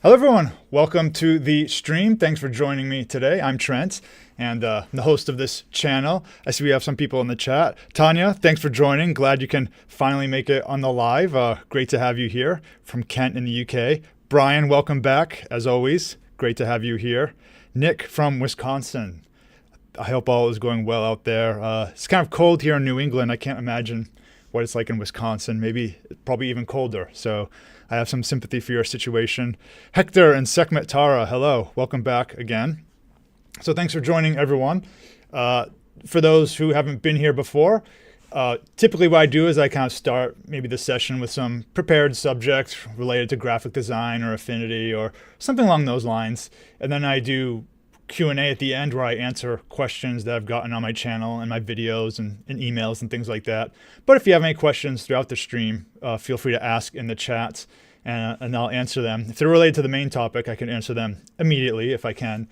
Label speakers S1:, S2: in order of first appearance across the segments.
S1: Hello everyone, welcome to the stream. Thanks for joining me today. I'm Trent and the host of this channel. I see we have some people in the chat. Tanya, thanks for joining. Glad you can finally make it on the live. Great to have you here from Kent in the UK. Brian, welcome back as always. Great to have you here. Nick from Wisconsin. I hope all is going well out there. It's kind of cold here in New England. I can't imagine what it's like in Wisconsin. Maybe probably even colder. So I have some sympathy for your situation. Hector and Sekhmet Tara, hello. Welcome back again. So thanks for joining, everyone. For those who haven't been here before, typically what I do is I kind of start maybe the session with some prepared subject related to graphic design or Affinity or something along those lines. And then I do Q&A at the end where I answer questions that I've gotten on my channel and my videos and emails and things like that. But if you have any questions throughout the stream, feel free to ask in the chat and I'll answer them. If they're related to the main topic, I can answer them immediately if I can.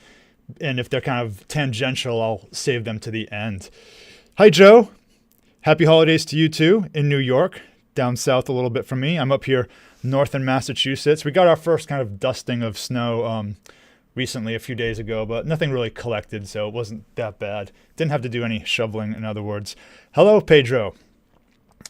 S1: And if they're kind of tangential, I'll save them to the end. Hi, Joe. Happy holidays to you too in New York, down south a little bit from me. I'm up here north in Massachusetts. We got our first kind of dusting of snow recently a few days ago, but nothing really collected, so it wasn't that bad. Didn't have to do any shoveling, in other words. Hello, Pedro.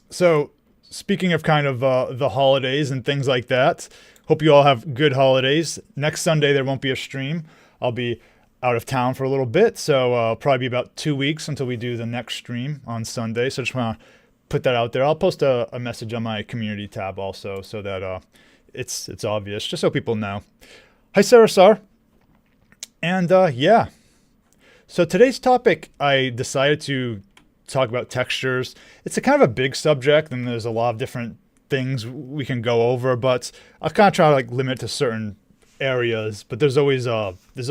S1: So speaking of kind of the holidays and things like that, hope you all have good holidays. Next Sunday, there won't be a stream. I'll be out of town for a little bit, so probably be about 2 weeks until we do the next stream on Sunday. So just want to put that out there. I'll post a message on my community tab also so that it's obvious, just so people know. Hi, Sarasar. And yeah, so today's topic, I decided to talk about textures. It's a kind of a big subject and there's a lot of different things we can go over, but I'll kind of try to like limit to certain areas, but there's always there's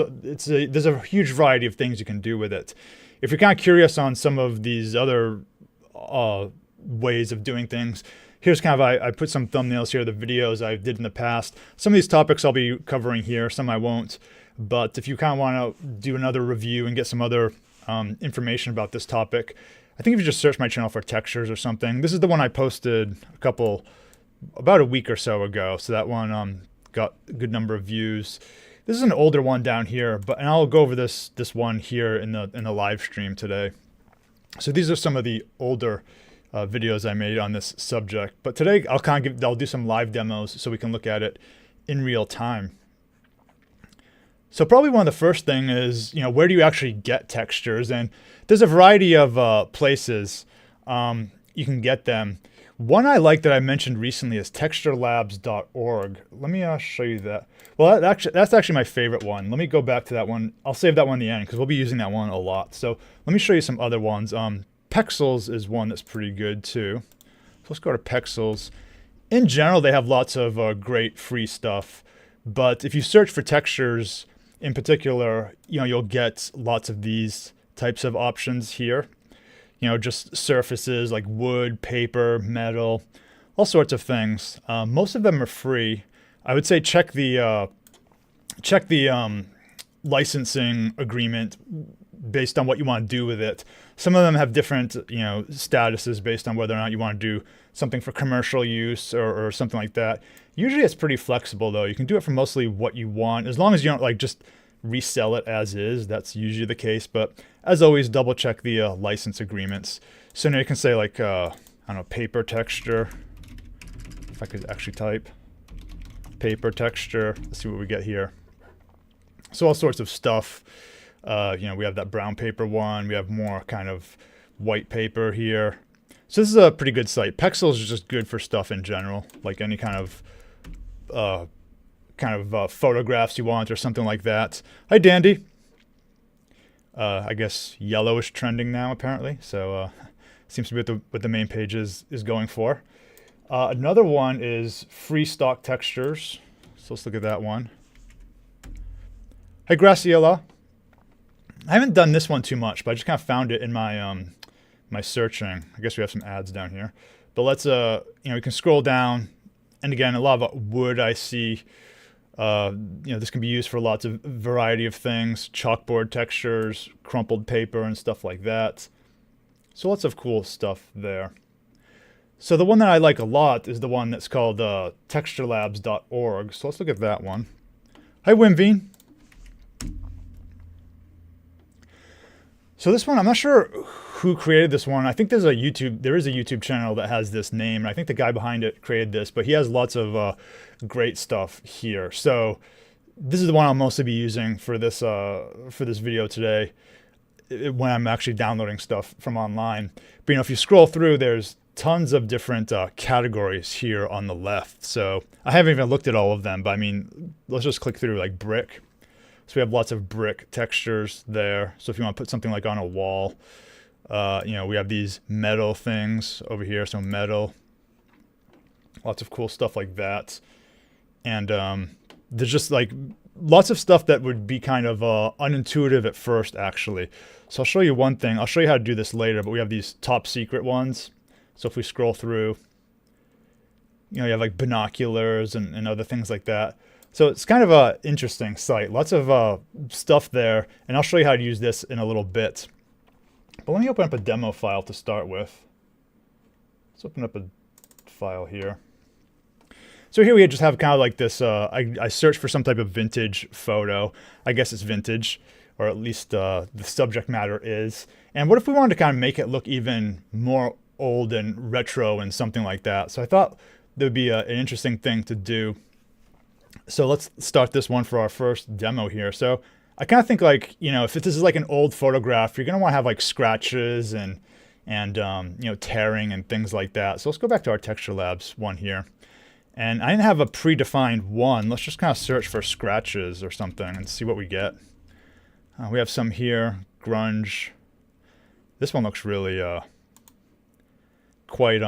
S1: a huge variety of things you can do with it. If you're kind of curious on some of these other ways of doing things, here's kind of, I put some thumbnails here, the videos I did in the past. Some of these topics I'll be covering here, some I won't. But if you kind of want to do another review and get some other information about this topic, I think if you just search my channel for textures or something. This is the one I posted about a week or so ago. So that one got a good number of views. This is an older one down here, and I'll go over this one here in the live stream today. So these are some of the older videos I made on this subject. But today I'll do some live demos so we can look at it in real time. So probably one of the first thing is, where do you actually get textures? And there's a variety of places you can get them. One I like that I mentioned recently is texturelabs.org. Let me show you that. Well, that's actually my favorite one. Let me go back to that one. I'll save that one in the end because we'll be using that one a lot. So let me show you some other ones. Pexels is one that's pretty good too. So let's go to Pexels. In general, they have lots of great free stuff. But if you search for textures, in particular, you'll get lots of these types of options here. Just surfaces like wood, paper, metal, all sorts of things. Most of them are free. I would say check the licensing agreement based on what you want to do with it. Some of them have different statuses based on whether or not you want to do something for commercial use or something like that. Usually it's pretty flexible though. You can do it for mostly what you want, as long as you don't like just resell it as is. That's usually the case, but as always, double check the license agreements. So now you can say like, I don't know, paper texture. If I could actually type paper texture, let's see what we get here. So all sorts of stuff. We have that brown paper one. We have more kind of white paper here. So this is a pretty good site. Pexels is just good for stuff in general, like any kind of photographs you want or something like that. Hi, Dandy. I guess yellow is trending now, apparently. So seems to be what the main page is going for. Another one is free stock textures. So let's look at that one. Hi, Graciela. I haven't done this one too much, but I just kind of found it in my my searching. I guess we have some ads down here. But let's, we can scroll down. And again, a lot of wood I see. This can be used for lots of variety of things. Chalkboard textures, crumpled paper, and stuff like that. So lots of cool stuff there. So the one that I like a lot is the one that's called texturelabs.org. So let's look at that one. Hi, Wimveen. So this one, I'm not sure who created this one. I think there is a YouTube channel that has this name. And I think the guy behind it created this, but he has lots of great stuff here. So this is the one I'll mostly be using for this video today when I'm actually downloading stuff from online. But if you scroll through, there's tons of different categories here on the left. So I haven't even looked at all of them, but I mean, let's just click through like brick. So we have lots of brick textures there. So if you want to put something like on a wall, we have these metal things over here. So metal, lots of cool stuff like that. And there's just like lots of stuff that would be kind of unintuitive at first, actually. So I'll show you one thing. I'll show you how to do this later, but we have these top secret ones. So if we scroll through, you have like binoculars and other things like that. So it's kind of an interesting site. Lots of stuff there. And I'll show you how to use this in a little bit. But let me open up a demo file to start with. Let's open up a file here. So here we just have kind of like this, I searched for some type of vintage photo. I guess it's vintage, or at least the subject matter is. And what if we wanted to kind of make it look even more old and retro and something like that? So I thought there would be an interesting thing to do. So let's start this one for our first demo here. So I kind of think like, if this is like an old photograph, you're going to want to have like scratches and tearing and things like that. So let's go back to our Texture Labs one here. And I didn't have a predefined one. Let's just kind of search for scratches or something and see what we get. We have some here, grunge. This one looks really quite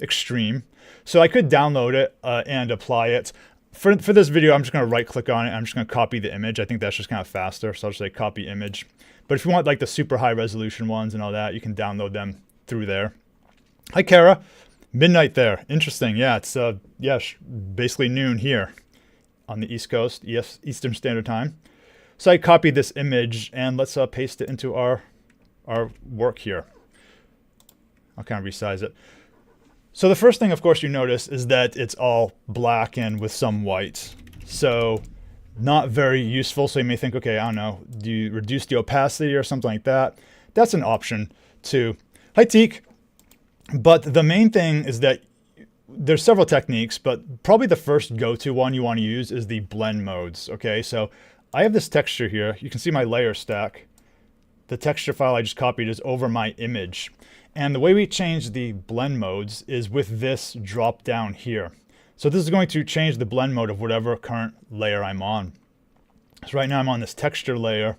S1: extreme. So I could download it and apply it. For this video, I'm just going to right click on it. I'm just going to copy the image. I think that's just kind of faster. So I'll just say copy image. But if you want like the super high resolution ones and all that, you can download them through there. Hi, Kara. Midnight there. Interesting. Yeah, it's basically noon here on the East Coast, Eastern Standard Time. So I copied this image and let's paste it into our work here. I'll kind of resize it. So the first thing, of course, you notice is that it's all black and with some white. So not very useful. So you may think, okay, I don't know, do you reduce the opacity or something like that? That's an option too. Hi, Teak. But the main thing is that there's several techniques, but probably the first go-to one you want to use is the blend modes. Okay, so I have this texture here. You can see my layer stack. The texture file I just copied is over my image. And the way we change the blend modes is with this drop down here. So this is going to change the blend mode of whatever current layer I'm on. So right now I'm on this texture layer,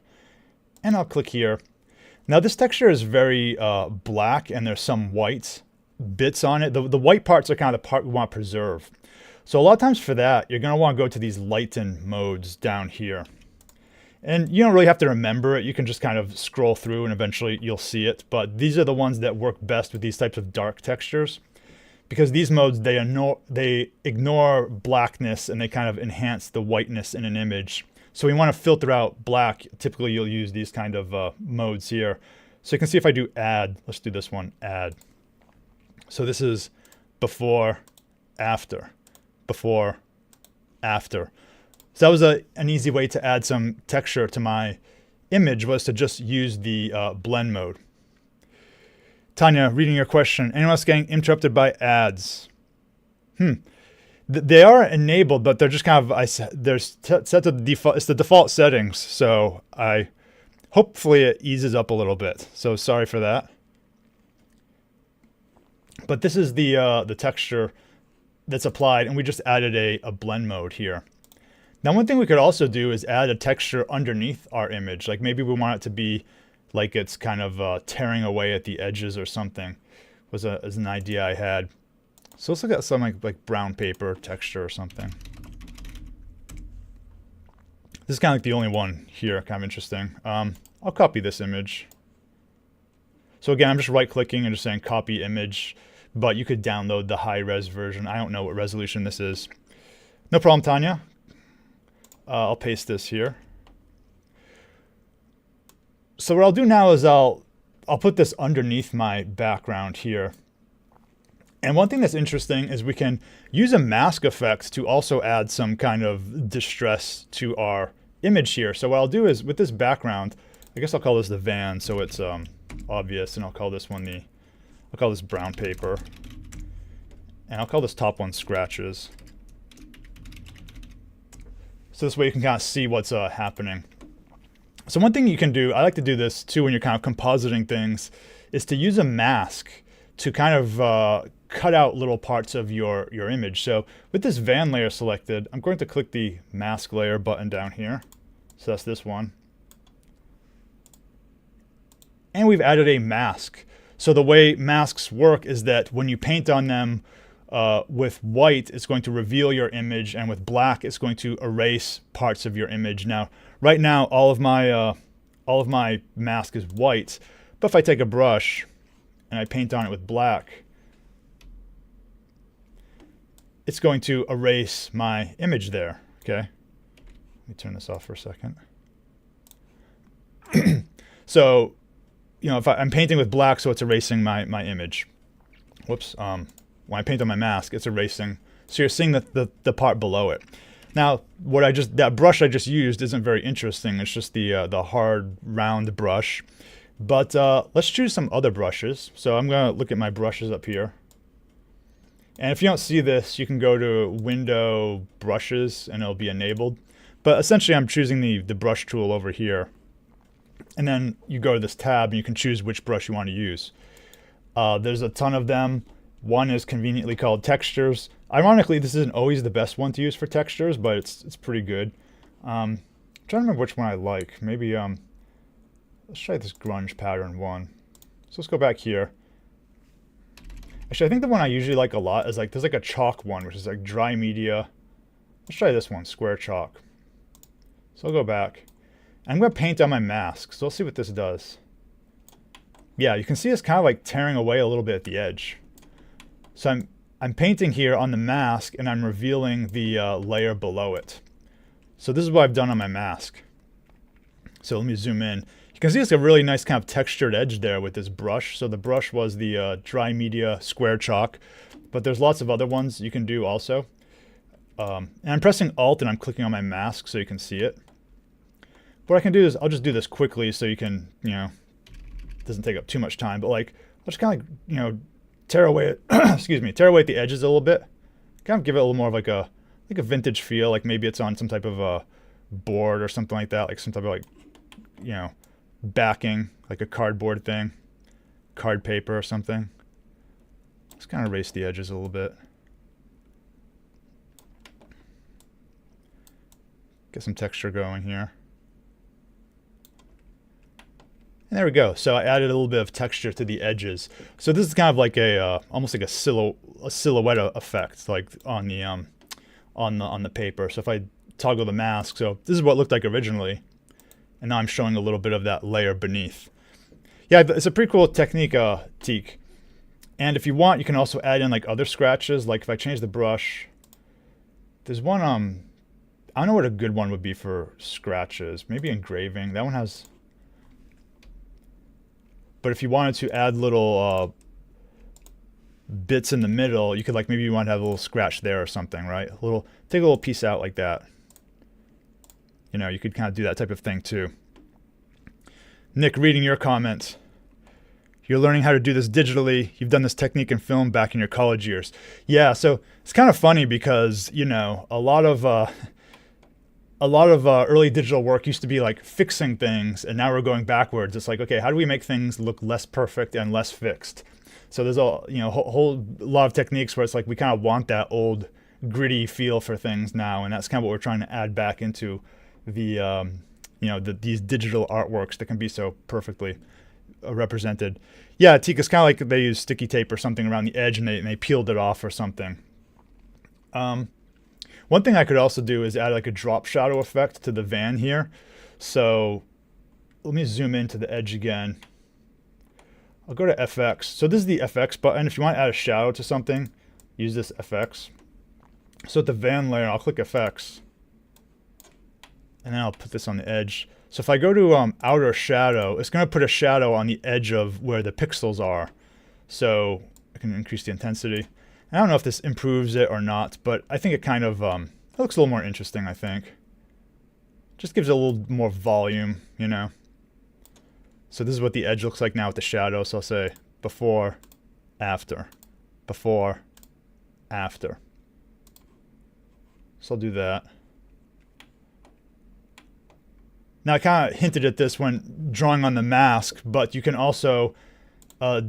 S1: and I'll click here. Now this texture is very black, and there's some white bits on it. The white parts are kind of the part we want to preserve. So a lot of times for that, you're going to want to go to these lighten modes down here. And you don't really have to remember it. You can just kind of scroll through and eventually you'll see it. But these are the ones that work best with these types of dark textures. Because these modes, they ignore blackness and they kind of enhance the whiteness in an image. So we want to filter out black. Typically you'll use these kind of modes here. So you can see if I do add, let's do this one, add. So this is before, after, before, after. So that was an easy way to add some texture to my image, was to just use the blend mode. Tanya, reading your question. Anyone else getting interrupted by ads? They are enabled, but they're just kind of, they're set to the default. It's the default settings. So hopefully it eases up a little bit. So sorry for that. But this is the texture that's applied, and we just added a blend mode here. Now, one thing we could also do is add a texture underneath our image. Like maybe we want it to be like it's kind of tearing away at the edges or something. Was an idea I had. So let's look at some like brown paper texture or something. This is kind of like the only one here, kind of interesting. I'll copy this image. So again, I'm just right-clicking and just saying copy image, but you could download the high-res version. I don't know what resolution this is. No problem, Tanya. I'll paste this here. So what I'll do now is I'll put this underneath my background here. And one thing that's interesting is we can use a mask effect to also add some kind of distress to our image here. So what I'll do is with this background, I guess I'll call this the van so it's obvious, and I'll call this one I'll call this brown paper. And I'll call this top one scratches. So this way you can kind of see what's happening. So one thing you can do, I like to do this too when you're kind of compositing things, is to use a mask to kind of cut out little parts of your image. So with this van layer selected, I'm going to click the mask layer button down here. So that's this one. And we've added a mask. So the way masks work is that when you paint on them with white, it's going to reveal your image, and with black, it's going to erase parts of your image. Now, right now, all of my mask is white, but if I take a brush and I paint on it with black, it's going to erase my image there. Okay, let me turn this off for a second. So, you know, if I'm painting with black, so it's erasing my image. Whoops. When I paint on my mask, it's erasing. So you're seeing the part below it. Now, that brush I just used isn't very interesting. It's just the hard, round brush. But let's choose some other brushes. So I'm going to look at my brushes up here. And if you don't see this, you can go to Window, Brushes, and it'll be enabled. But essentially, I'm choosing the brush tool over here. And then you go to this tab, and you can choose which brush you want to use. There's a ton of them. One is conveniently called Textures. Ironically, this isn't always the best one to use for textures, but it's pretty good. I'm trying to remember which one I like. Maybe let's try this grunge pattern one. So let's go back here. Actually, I think the one I usually like a lot is there's a chalk one, which is like dry media. Let's try this one, square chalk. So I'll go back. I'm going to paint on my mask, so let's see what this does. Yeah, you can see it's kind of like tearing away a little bit at the edge. So I'm painting here on the mask, and I'm revealing the layer below it. So this is what I've done on my mask. So let me zoom in. You can see it's a really nice kind of textured edge there with this brush. So the brush was the dry media square chalk, but there's lots of other ones you can do also. And I'm pressing Alt and I'm clicking on my mask so you can see it. What I can do is I'll just do this quickly so you can, you know, it doesn't take up too much time, but like I'll just kind of, you know, tear away excuse me, tear away at the edges a little bit. Kind of give it a little more of like a vintage feel, like maybe it's on some type of a board or something like that, like some type of like, you know, backing, like a cardboard thing, card paper or something. Let's kind of erase the edges a little bit. Get some texture going here. And there we go. So I added a little bit of texture to the edges. So this is kind of like a almost like a silhouette effect, like on the paper. So if I toggle the mask, so this is what it looked like originally, and now I'm showing a little bit of that layer beneath. Yeah, it's a pretty cool technique, Teak. And if you want, you can also add in like other scratches. Like if I change the brush, there's one I don't know what a good one would be for scratches. Maybe engraving. That one has. But if you wanted to add little bits in the middle, you could like maybe you want to have a little scratch there or something, right? Take a little piece out like that. You know, you could kind of do that type of thing too. Nick, reading your comments. You're learning how to do this digitally. You've done this technique in film back in your college years. Yeah, so it's kind of funny because, you know, a lot of early digital work used to be like fixing things, and now we're going backwards. It's like, okay, how do we make things look less perfect and less fixed? So there's a whole lot of techniques where it's like we kind of want that old gritty feel for things now, and that's kind of what we're trying to add back into the these digital artworks that can be so perfectly represented. Yeah, Teak, it's kind of like they use sticky tape or something around the edge, and they peeled it off or something. One thing I could also do is add like a drop shadow effect to the van here. So let me zoom into the edge again. I'll go to FX. So this is the FX button. If you want to add a shadow to something, use this FX. So at the van layer, I'll click FX. And then I'll put this on the edge. So if I go to outer shadow, it's going to put a shadow on the edge of where the pixels are. So I can increase the intensity. I don't know if this improves it or not, but I think it kind of it looks a little more interesting, I think. Just gives it a little more volume, you know. So this is what the edge looks like now with the shadow. So I'll say before, after, before, after. So I'll do that. Now I kind of hinted at this when drawing on the mask, but you can also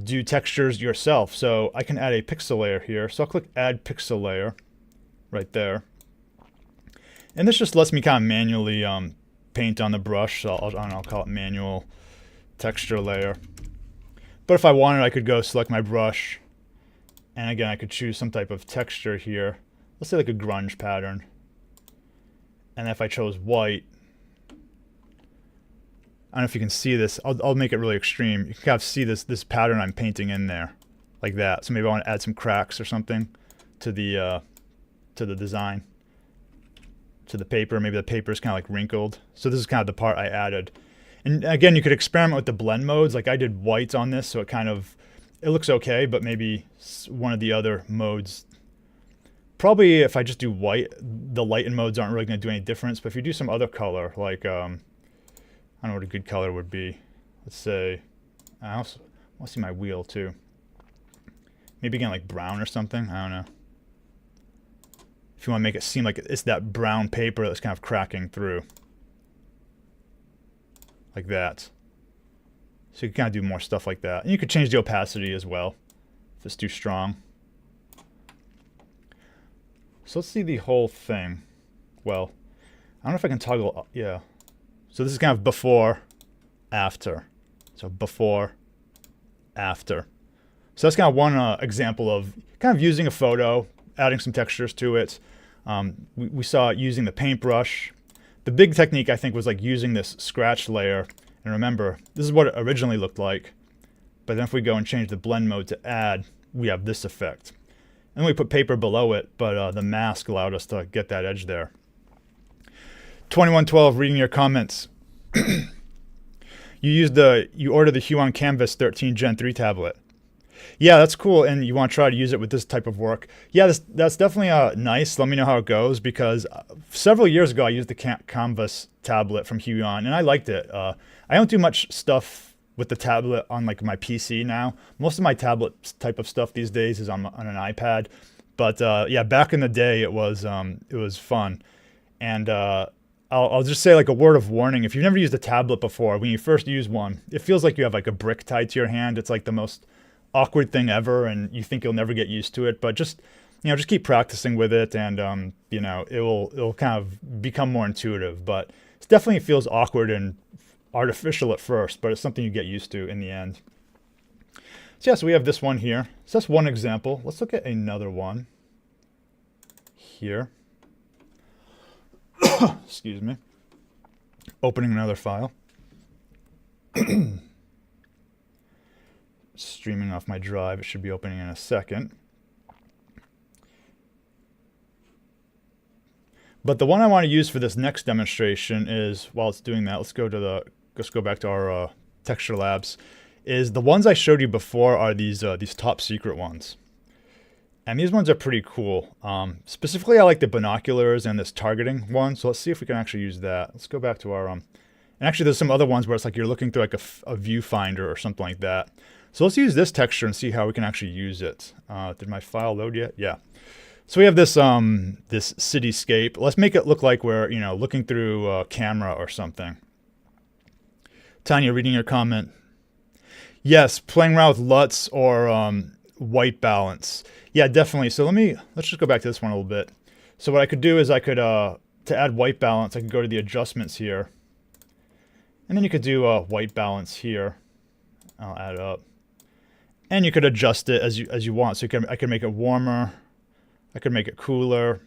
S1: do textures yourself. So I can add a pixel layer here. So I'll click Add Pixel Layer right there. And this just lets me kind of manually paint on the brush. So I'll call it Manual Texture Layer. But if I wanted, I could go select my brush. And again, I could choose some type of texture here. Let's say like a grunge pattern. And if I chose white, I don't know if you can see this. I'll make it really extreme. You can kind of see this pattern I'm painting in there, like that. So maybe I want to add some cracks or something to the design, to the paper. Maybe the paper is kind of like wrinkled. So this is kind of the part I added. And again, you could experiment with the blend modes. Like I did white on this, so it looks okay. But maybe one of the other modes. Probably if I just do white, the lighten modes aren't really going to do any difference. But if you do some other color, like I don't know what a good color would be. Let's say, I also want to see my wheel too. Maybe again like brown or something. I don't know. If you want to make it seem like it's that brown paper that's kind of cracking through. Like that. So you can kind of do more stuff like that. And you could change the opacity as well if it's too strong. So let's see the whole thing. Well, I don't know if I can toggle, yeah. So this is kind of before, after. So before, after. So that's kind of one example of kind of using a photo, adding some textures to it. We saw using the paintbrush. The big technique, I think, was like using this scratch layer. And remember, this is what it originally looked like. But then if we go and change the blend mode to add, we have this effect. And we put paper below it, but the mask allowed us to get that edge there. 2112, reading your comments. You ordered the Hue on Canvas 13 Gen 3 tablet. Yeah, that's cool, and you want to try to use it with this type of work. Yeah, that's definitely nice. Let me know how it goes, because several years ago I used the Canvas tablet from Hue on, and I liked it. I don't do much stuff with the tablet on like my PC now. Most of my tablet type of stuff these days is on an iPad. But yeah, back in the day it was fun. And I'll just say like a word of warning. If you've never used a tablet before, when you first use one, it feels like you have like a brick tied to your hand. It's like the most awkward thing ever, and you think you'll never get used to it. But just keep practicing with it, and it'll kind of become more intuitive. But it definitely feels awkward and artificial at first, but it's something you get used to in the end. So yeah, so we have this one here. So that's one example. Let's look at another one here. Excuse me. Opening another file. Streaming off my drive. It should be opening in a second. But the one I want to use for this next demonstration is, while it's doing that, let's go back to our texture labs. Is the ones I showed you before are these top secret ones. And these ones are pretty cool. Specifically, I like the binoculars and this targeting one. So let's see if we can actually use that. Let's go back to our... and actually, there's some other ones where it's like you're looking through like a viewfinder or something like that. So let's use this texture and see how we can actually use it. Did my file load yet? Yeah. So we have this this cityscape. Let's make it look like we're looking through a camera or something. Tanya, reading your comment. Yes, playing around with LUTs or white balance. Yeah, definitely. So let's just go back to this one a little bit. So what I could do is I could, to add white balance, I could go to the adjustments here. And then you could do white balance here. I'll add it up. And you could adjust it as you want. So I could make it warmer. I could make it cooler.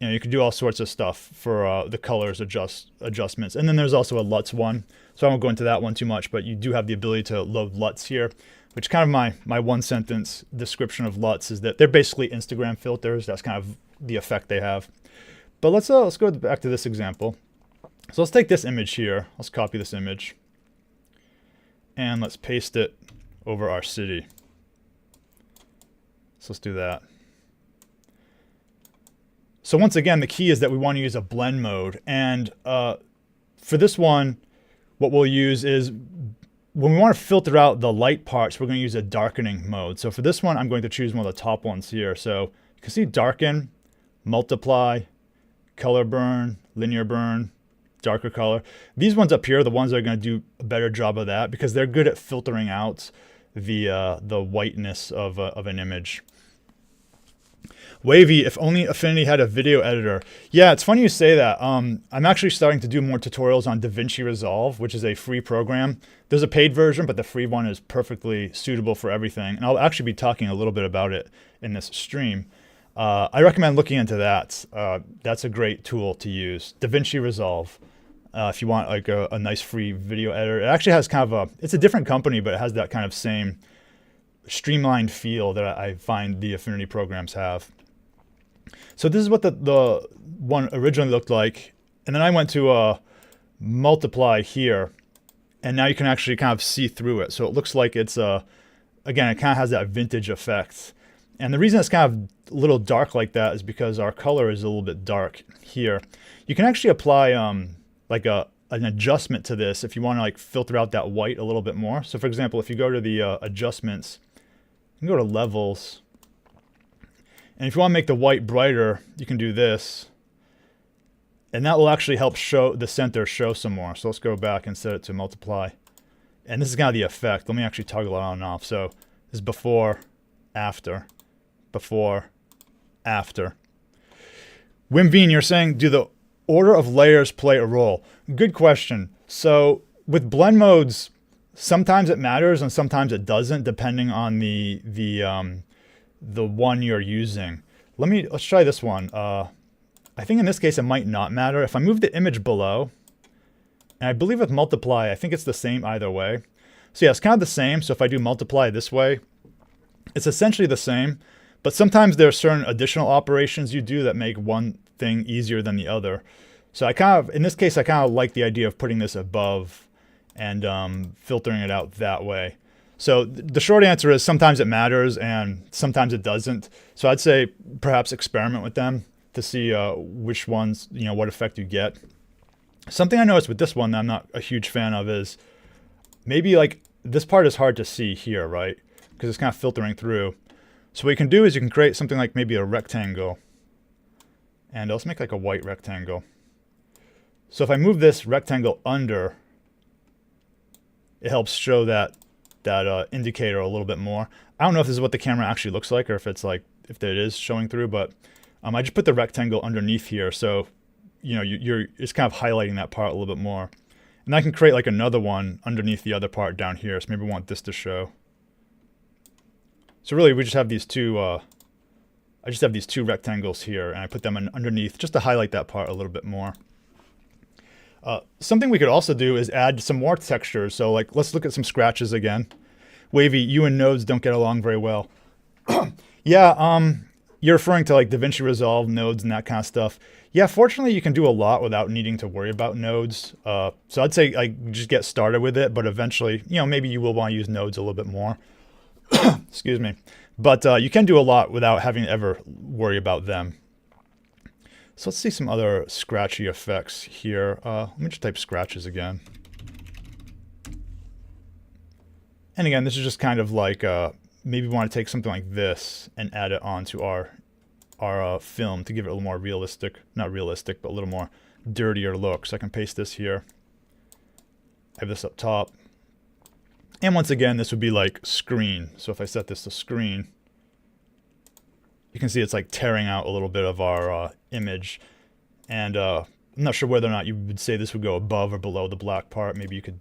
S1: You could do all sorts of stuff for the colors adjustments. And then there's also a LUTs one. So I won't go into that one too much, but you do have the ability to load LUTs here, which kind of my one sentence description of LUTs is that they're basically Instagram filters. That's kind of the effect they have. But let's go back to this example. So let's take this image here. Let's copy this image. And let's paste it over our city. So let's do that. So once again, the key is that we want to use a blend mode. And for this one, what we'll use is when we want to filter out the light parts, we're going to use a darkening mode. So for this one, I'm going to choose one of the top ones here. So you can see darken, multiply, color burn, linear burn, darker color. These ones up here are the ones that are going to do a better job of that because they're good at filtering out the whiteness of an image. Wavy, if only Affinity had a video editor. Yeah, it's funny you say that. I'm actually starting to do more tutorials on DaVinci Resolve, which is a free program. There's a paid version, but the free one is perfectly suitable for everything. And I'll actually be talking a little bit about it in this stream. I recommend looking into that. That's a great tool to use. DaVinci Resolve. If you want like a nice free video editor. It actually has kind of it's a different company, but it has that kind of same streamlined feel that I find the Affinity programs have. So this is what the one originally looked like. And then I went to multiply here. And now you can actually kind of see through it. So it looks like it's, again, it kind of has that vintage effect. And the reason it's kind of a little dark like that is because our color is a little bit dark here. You can actually apply like an adjustment to this if you want to like filter out that white a little bit more. So for example, if you go to the adjustments, you can go to levels. And if you want to make the white brighter, you can do this. And that will actually help show the center show some more. So let's go back and set it to multiply. And this is kind of the effect. Let me actually toggle it on and off. So this is before, after, before, after. Wimveen, you're saying, do the order of layers play a role? Good question. So with blend modes, sometimes it matters and sometimes it doesn't, depending on the one you're using. Let's try this one. I think in this case it might not matter. If I move the image below, and I believe with multiply, I think it's the same either way. So yeah, it's kind of the same. So if I do multiply this way, it's essentially the same. But sometimes there are certain additional operations you do that make one thing easier than the other. So I kind of, in this case, I kind of like the idea of putting this above and filtering it out that way. So the short answer is sometimes it matters and sometimes it doesn't. So I'd say perhaps experiment with them to see which ones, what effect you get. Something I noticed with this one that I'm not a huge fan of is maybe like this part is hard to see here, right? Because it's kind of filtering through. So what you can do is you can create something like maybe a rectangle. And let's make like a white rectangle. So if I move this rectangle under, it helps show that indicator a little bit more. I don't know if this is what the camera actually looks like or if it's like, if it is showing through, but I just put the rectangle underneath here. So, it's kind of highlighting that part a little bit more. And I can create like another one underneath the other part down here. So maybe we want this to show. So really we just have these two, I just have these two rectangles here and I put them underneath just to highlight that part a little bit more. Something we could also do is add some more textures. So like, let's look at some scratches again. Wavy, you and nodes don't get along very well. Yeah, you're referring to like DaVinci Resolve nodes and that kind of stuff. Yeah, fortunately you can do a lot without needing to worry about nodes. So I'd say like just get started with it, but eventually, maybe you will want to use nodes a little bit more. Excuse me. But you can do a lot without having to ever worry about them. So let's see some other scratchy effects here. Let me just type scratches again. And again, this is just kind of like, maybe we want to take something like this and add it onto our film to give it a little more realistic, not realistic, but a little more dirtier look. So I can paste this here. I have this up top. And once again, this would be like screen. So if I set this to screen, you can see it's like tearing out a little bit of our image. And I'm not sure whether or not you would say this would go above or below the black part. Maybe you could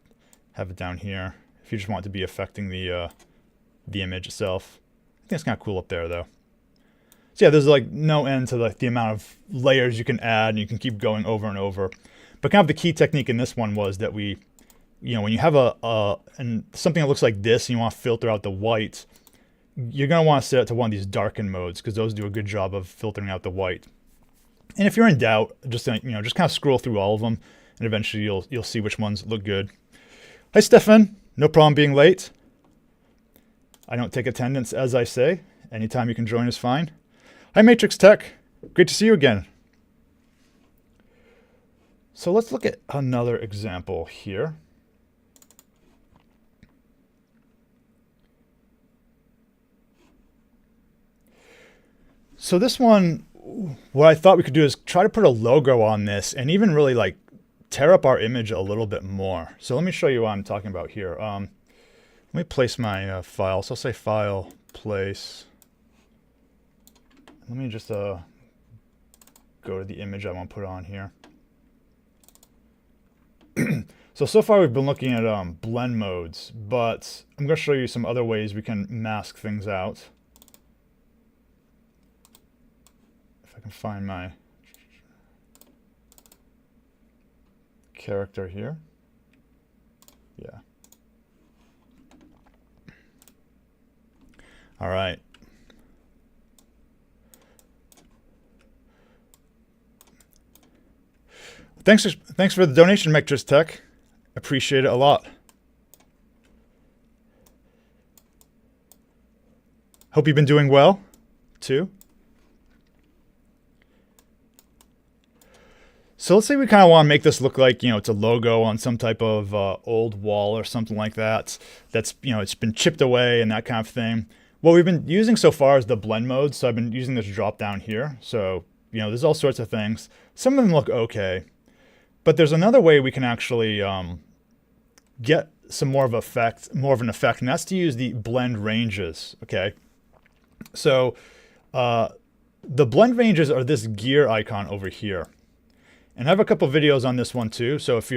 S1: have it down here if you just want it to be affecting the image itself. I think it's kind of cool up there though. So yeah, there's like no end to the amount of layers you can add, and you can keep going over and over. But kind of the key technique in this one was that we, when you have something that looks like this and you want to filter out the white, you're going to want to set it to one of these darken modes because those do a good job of filtering out the white. And if you're in doubt, just kind of scroll through all of them, and eventually you'll see which ones look good. Hi Stefan, no problem being late. I don't take attendance, as I say. Anytime you can join is fine. Hi, Matrix Tech. Great to see you again. So let's look at another example here. So this one, what I thought we could do is try to put a logo on this and even really like tear up our image a little bit more. So let me show you what I'm talking about here. Let me place my file. So I'll say file, place. Let me just go to the image I want to put on here. So far we've been looking at blend modes, but I'm going to show you some other ways we can mask things out. If I can find my character here. Yeah. All right. Thanks for the donation, Matrix Tech. Appreciate it a lot. Hope you've been doing well, too. So let's say we kind of want to make this look like, it's a logo on some type of old wall or something like that. That's, it's been chipped away and that kind of thing. What we've been using so far is the blend mode. So I've been using this drop down here. So, there's all sorts of things. Some of them look okay. But there's another way we can actually get some more of an effect, and that's to use the blend ranges, okay? So the blend ranges are this gear icon over here. And I have a couple videos on this one too. So if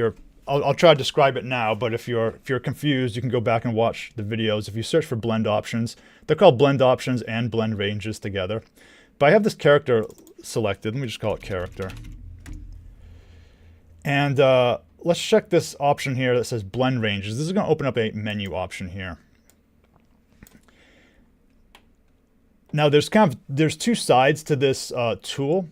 S1: I'll try to describe it now, but if you're confused, you can go back and watch the videos. If you search for blend options, they're called blend options and blend ranges together. But I have this character selected. Let me just call it character. And let's check this option here that says blend ranges. This is going to open up a menu option here. Now there's two sides to this tool.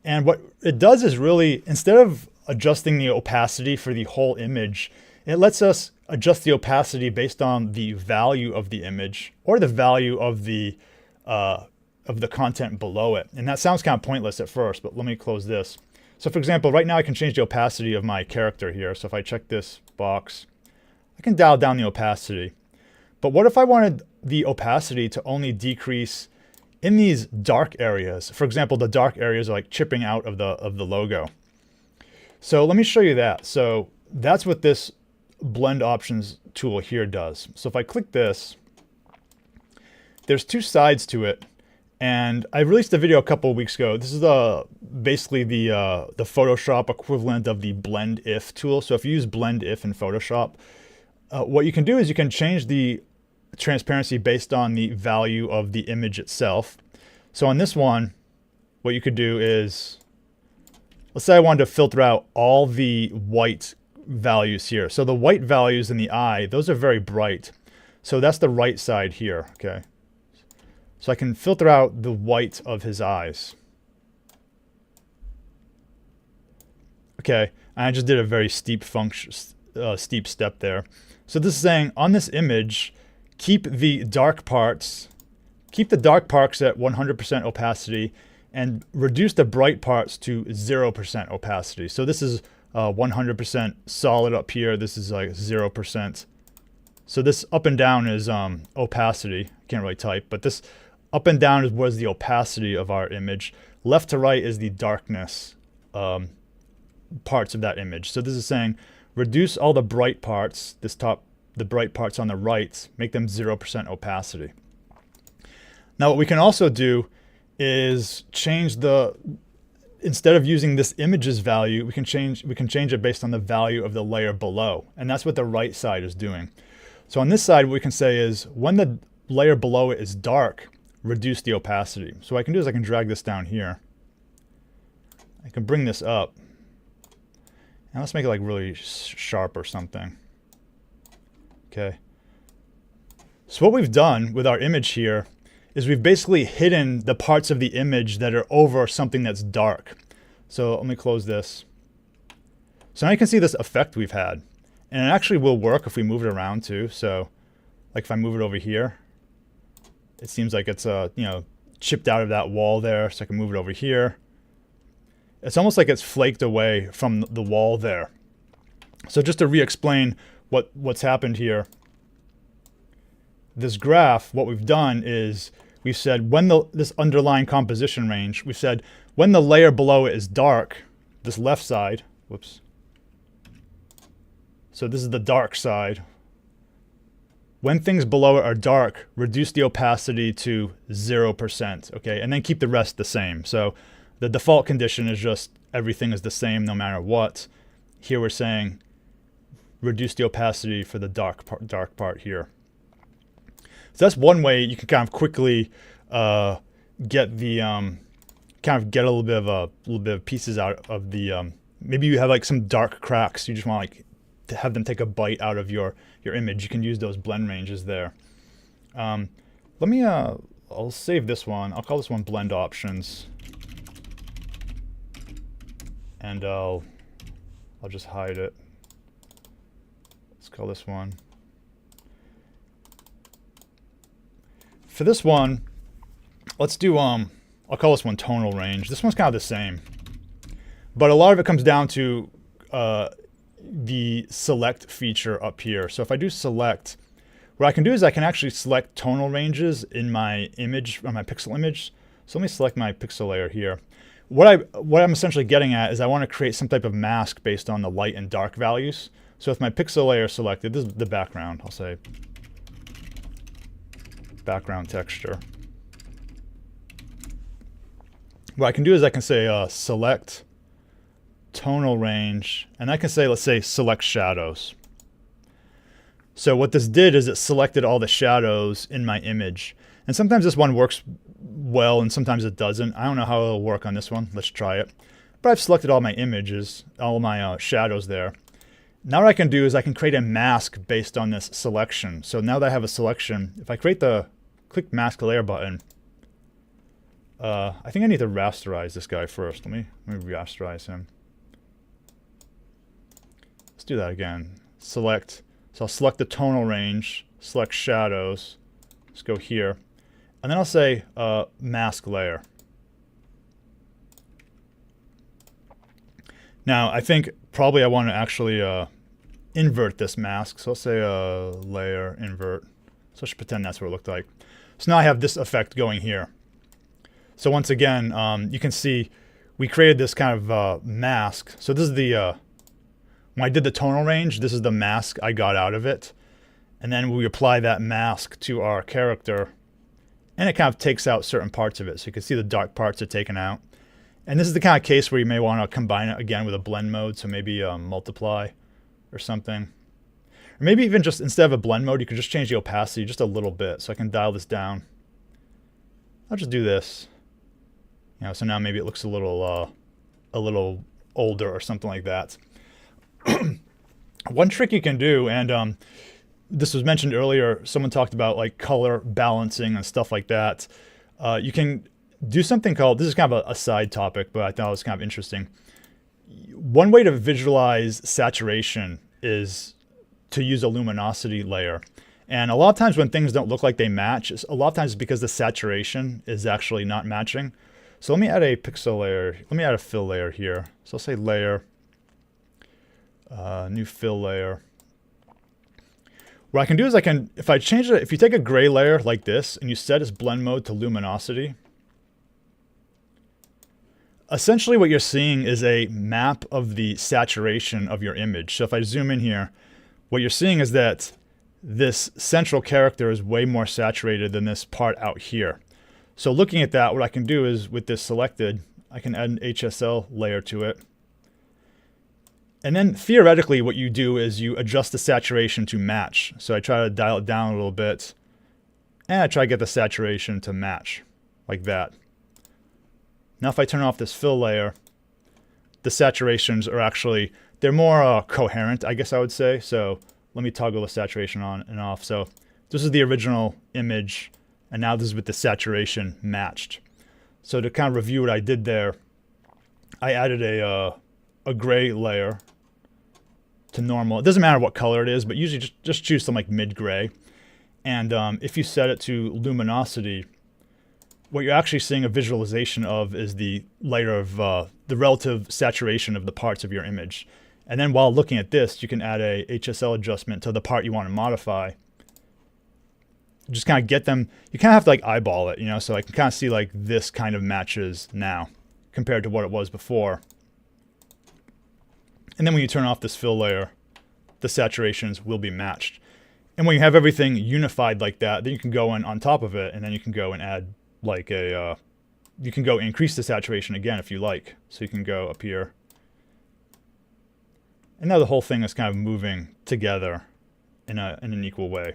S1: And what it does is really, instead of adjusting the opacity for the whole image, it lets us adjust the opacity based on the value of the image or the value of the content below it. And that sounds kind of pointless at first, but let me close this. So for example, right now I can change the opacity of my character here. So if I check this box, I can dial down the opacity. But what if I wanted the opacity to only decrease in these dark areas? For example, the dark areas are like chipping out of the logo. So let me show you that. So that's what this blend options tool here does. So if I click this, there's two sides to it. And I released a video a couple of weeks ago. This is basically the Photoshop equivalent of the blend if tool. So if you use blend if in Photoshop, what you can do is you can change the transparency based on the value of the image itself. So on this one, what you could do is, let's say I wanted to filter out all the white values here. So the white values in the eye, those are very bright. So that's the right side here, okay? So I can filter out the white of his eyes. Okay, and I just did a very steep step there. So this is saying on this image, keep the dark parts at 100% opacity and reduce the bright parts to 0% opacity. So this is 100% solid up here. This is like 0%. So this up and down is opacity. Can't really type, but this up and down was the opacity of our image. Left to right is the darkness parts of that image. So this is saying reduce all the bright parts, the bright parts on the right, make them 0% opacity. Now what we can also do is change instead of using this image's value, we can change it based on the value of the layer below. And that's what the right side is doing. So on this side, what we can say is when the layer below it is dark, reduce the opacity. So what I can do is I can drag this down here. I can bring this up. And let's make it like really sharp or something. Okay. So what we've done with our image here is we've basically hidden the parts of the image that are over something that's dark. So let me close this. So now you can see this effect we've had. And it actually will work if we move it around too. So like if I move it over here, It seems like it's chipped out of that wall there, so I can move it over here. It's almost like it's flaked away from the wall there. So just to re-explain what's happened here, this graph, what we've done is we've said when this underlying composition range, we've said when the layer below it is dark, this left side, whoops. So this is the dark side. When things below it are dark, reduce the opacity to 0%, okay? And then keep the rest the same. So the default condition is just everything is the same no matter what. Here we're saying reduce the opacity for the dark part here. So that's one way you can kind of quickly get the kind of get a little bit of pieces out of the maybe you have like some dark cracks. You just want like to have them take a bite out of your image. You can use those blend ranges there. Let me I'll save this one. I'll call this one blend options, and I'll just hide it. Let's call this one. For this one, let's do I'll call this one tonal range. This one's kind of the same, but a lot of it comes down to the select feature up here. So if I do select, what I can do is I can actually select tonal ranges in my image, on my pixel image. So let me select my pixel layer here. What I'm essentially getting at is I want to create some type of mask based on the light and dark values. So with my pixel layer selected, this is the background, I'll say background texture. What I can do is I can say select tonal range, and I can say, let's say, select shadows. So what this did is it selected all the shadows in my image. And sometimes this one works well and sometimes it doesn't. I don't know how it'll work on this one. Let's try it. But I've selected all my images, all my shadows there. Now what I can do is I can create a mask based on this selection. So now that I have a selection, if I click mask layer button, I think I need to rasterize this guy first. Let me rasterize him. Let's do that again. Select. So I'll select the tonal range, select shadows. Let's go here. And then I'll say mask layer. Now I think probably I want to actually invert this mask. So I'll say layer invert. So I should pretend that's what it looked like. So now I have this effect going here. So once again, you can see we created this kind of mask. So this is the, when I did the tonal range, this is the mask I got out of it. And then we apply that mask to our character, and it kind of takes out certain parts of it. So you can see the dark parts are taken out. And this is the kind of case where you may want to combine it again with a blend mode. So maybe multiply or something. Or maybe even just instead of a blend mode, you could just change the opacity just a little bit. So I can dial this down. I'll just do this. You know, so now maybe it looks a little older or something like that. One trick you can do, and this was mentioned earlier, someone talked about like color balancing and stuff like that. You can do something called, this is kind of a side topic, but I thought it was kind of interesting. One way to visualize saturation is to use a luminosity layer. And a lot of times when things don't look like they match, a lot of times it's because the saturation is actually not matching. So let me add a pixel layer. Let me add a fill layer here. So I'll say layer, new fill layer. What I can do is I can, if I change it, if you take a gray layer like this and you set its blend mode to luminosity, essentially what you're seeing is a map of the saturation of your image. So if I zoom in here, what you're seeing is that this central character is way more saturated than this part out here. So looking at that, what I can do is with this selected, I can add an HSL layer to it. And then theoretically what you do is you adjust the saturation to match. So I try to dial it down a little bit, and I try to get the saturation to match, like that. Now if I turn off this fill layer, the saturations are actually, they're more coherent, I guess I would say. So let me toggle the saturation on and off. So this is the original image, and now this is with the saturation matched. So to kind of review what I did there, I added a gray layer to normal. It doesn't matter what color it is, but usually just choose some like mid-gray. And if you set it to luminosity, what you're actually seeing a visualization of is the layer of the relative saturation of the parts of your image. And then while looking at this, you can add a HSL adjustment to the part you want to modify. Just kind of get them, you kind of have to like eyeball it, you know, so I can kind of see like this kind of matches now compared to what it was before. And then when you turn off this fill layer, the saturations will be matched. And when you have everything unified like that, then you can go in on top of it, and then you can go and add like a, you can go increase the saturation again if you like. So you can go up here. And now the whole thing is kind of moving together in an equal way.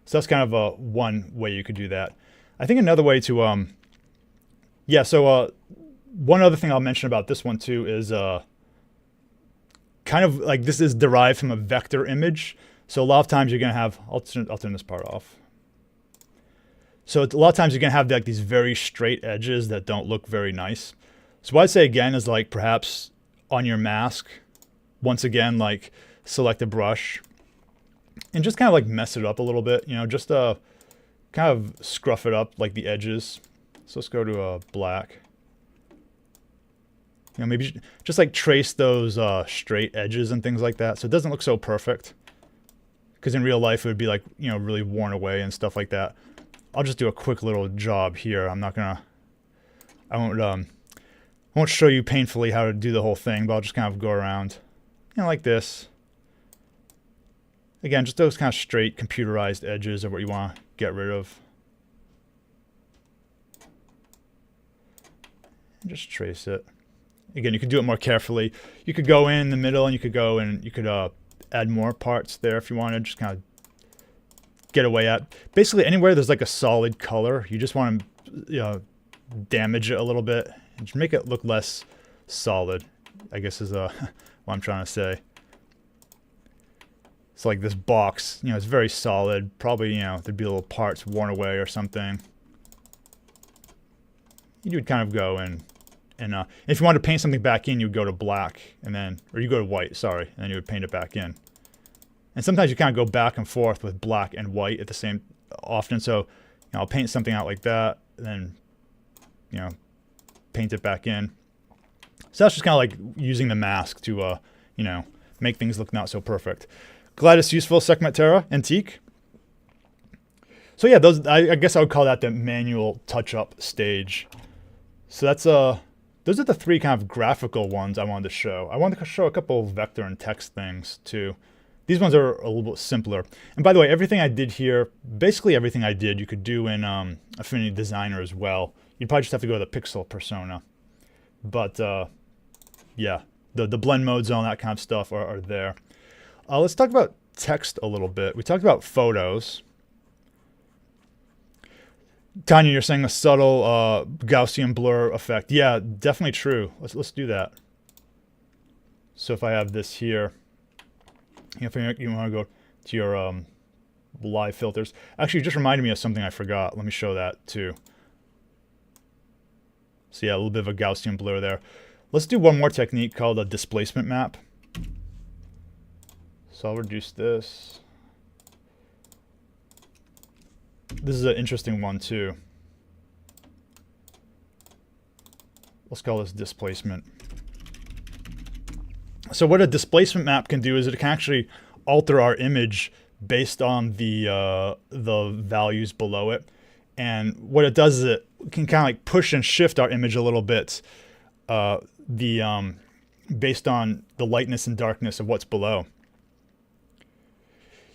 S1: So that's kind of one way you could do that. I think another way to, one other thing I'll mention about this one too is kind of like this is derived from a vector image. So a lot of times you're going to have, I'll turn this part off. So a lot of times you're going to have like these very straight edges that don't look very nice. So what I'd say again is like perhaps on your mask, once again, like select a brush and just kind of like mess it up a little bit, you know, just kind of scruff it up like the edges. So let's go to black. You know, maybe just like trace those straight edges and things like that, so it doesn't look so perfect. Because in real life it would be like, you know, really worn away and stuff like that. I'll just do a quick little job here. I'm not gonna, I won't show you painfully how to do the whole thing, but I'll just kind of go around, you know, like this. Again, just those kind of straight computerized edges are what you want to get rid of. And just trace it. Again, you could do it more carefully. You could go in the middle and you could go and you could add more parts there if you wanted. Just kind of get away at. Basically anywhere there's like a solid color, you just want to, you know, damage it a little bit and just make it look less solid, I guess is what I'm trying to say. It's like this box, you know, it's very solid. Probably, you know, there'd be little parts worn away or something. You would kind of go in. And if you want to paint something back in, you would go to black, and then, or you go to white, sorry, and then you would paint it back in. And sometimes you kind of go back and forth with black and white at the same, often. So, you know, I'll paint something out like that, and then, you know, paint it back in. So that's just kind of like using the mask to, you know, make things look not so perfect. Glad it's useful, Sekhmet Terra, Antique. So yeah, those, I guess I would call that the manual touch-up stage. So that's, those are the three kind of graphical ones I wanted to show. I wanted to show a couple of vector and text things too. These ones are a little bit simpler. And by the way, everything I did here, basically everything I did, you could do in Affinity Designer as well. You'd probably just have to go to the pixel persona. But yeah, the blend modes and all that kind of stuff are there. Let's talk about text a little bit. We talked about photos. Tanya, you're saying a subtle Gaussian blur effect. Yeah, definitely true. Let's do that. So if I have this here, if you want to go to your live filters. Actually, it just reminded me of something I forgot. Let me show that too. So yeah, a little bit of a Gaussian blur there. Let's do one more technique called a displacement map. So I'll reduce this. This is an interesting one too. Let's call this displacement. So what a displacement map can do is it can actually alter our image based on the values below it. And what it does is it can kind of like push and shift our image a little bit based on the lightness and darkness of what's below.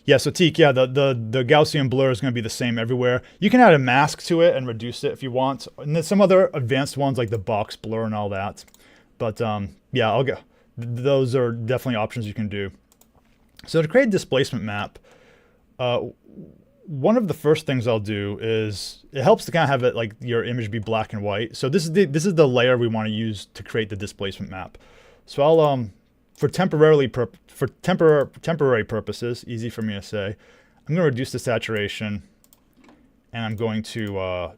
S1: Yeah, so Teak, yeah, the Gaussian blur is going to be the same everywhere. You can add a mask to it and reduce it if you want. And then some other advanced ones like the box blur and all that. But yeah, I'll go. Those are definitely options you can do. So to create a displacement map, one of the first things I'll do is it helps to kind of have it like your image be black and white. So this is the layer we want to use to create the displacement map. So I'll for temporary purposes, easy for me to say, I'm going to reduce the saturation, and I'm going to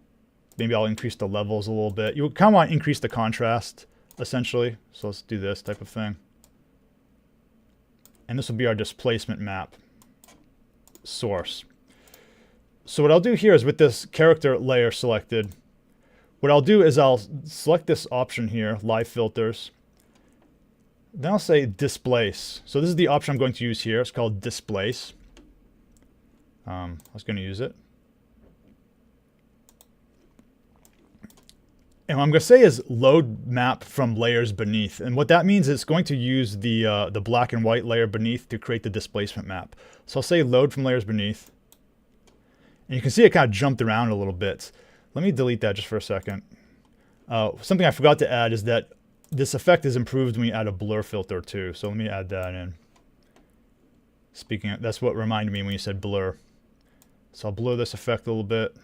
S1: maybe I'll increase the levels a little bit. You kind of want to increase the contrast essentially. So let's do this type of thing, and this will be our displacement map. source. So what I'll do here is with this character layer selected, what I'll do is I'll select this option here, live filters. Then I'll say displace. So this is the option I'm going to use here. It's called displace. I was going to use it. And what I'm going to say is load map from layers beneath. And what that means is it's going to use the black and white layer beneath to create the displacement map. So I'll say load from layers beneath. And you can see it kind of jumped around a little bit. Let me delete that just for a second. Something I forgot to add is that this effect is improved when you add a blur filter too. So let me add that in. Speaking of, that's what reminded me when you said blur. So I'll blur this effect a little bit,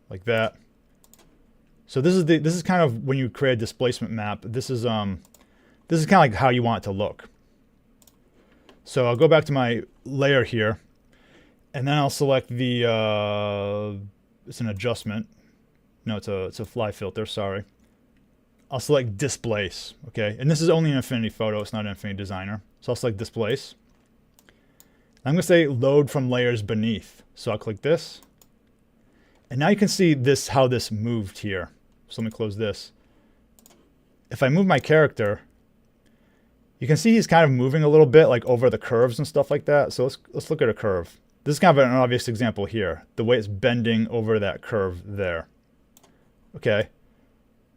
S1: like that. So this is kind of when you create a displacement map. This is kind of like how you want it to look. So I'll go back to my layer here, and then I'll select the it's an adjustment. No, it's a fly filter. Sorry. I'll select displace. Okay, and this is only an Affinity Photo. It's not an Affinity Designer. So I'll select displace. I'm going to say load from layers beneath. So I'll click this. And now you can see this how this moved here. So let me close this. If I move my character, you can see he's kind of moving a little bit like over the curves and stuff like that. So let's look at a curve. This is kind of an obvious example here. The way it's bending over that curve there. Okay.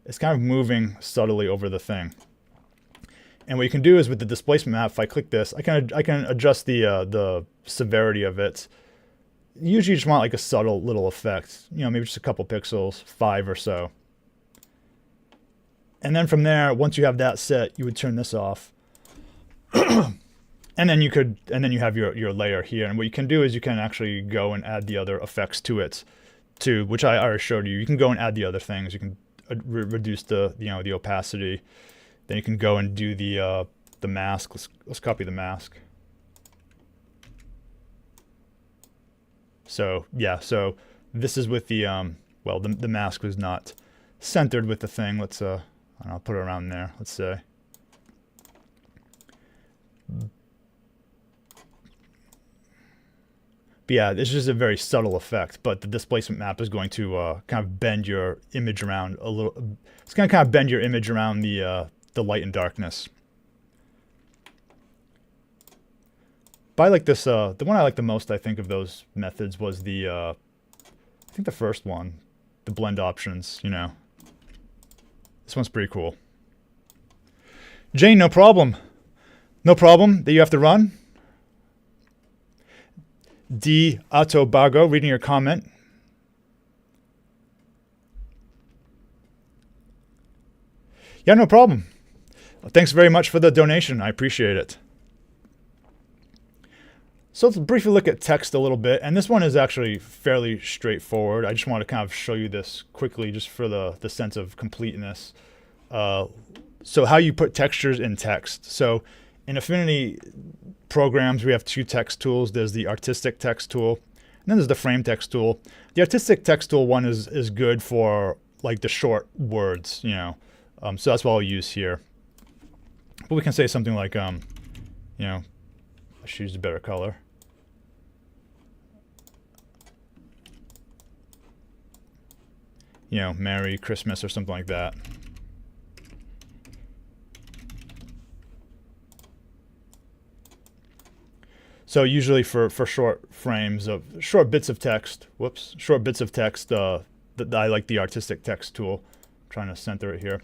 S1: It's kind of moving subtly over the thing. And what you can do is with the displacement map, if I click this, I can adjust the severity of it. Usually you just want like a subtle little effect, you know, maybe just a couple pixels, 5 or so. And then from there, once you have that set, you would turn this off. and then you have your layer here. And what you can do is you can actually go and add the other effects to it too, which I already showed you. You can go and add the other things. You can reduce the opacity. Then you can go and do the mask. Let's copy the mask. So yeah, so this is with the well, the mask was not centered with the thing. Let's I'll put it around there. Let's say. But yeah, it's just a very subtle effect. But the displacement map is going to kind of bend your image around a little. It's going to kind of bend your image around the light and darkness. But I like this. The one I like the most, I think, of those methods was the, I think the first one, the blend options. You know, this one's pretty cool. Jane, no problem. No problem that you have to run. D. Autobago, reading your comment. Yeah, no problem. Thanks very much for the donation. I appreciate it. So let's briefly look at text a little bit. And this one is actually fairly straightforward. I just want to kind of show you this quickly just for the sense of completeness. So how you put textures in text. So in Affinity programs, we have two text tools. There's the artistic text tool, and then there's the frame text tool. The artistic text tool one is good for like the short words, you know. So that's what I'll use here. But we can say something like, you know, I should use a better color. You know, Merry Christmas or something like that. So usually for short frames of short bits of text, short bits of text, I like the artistic text tool. I'm trying to center it here.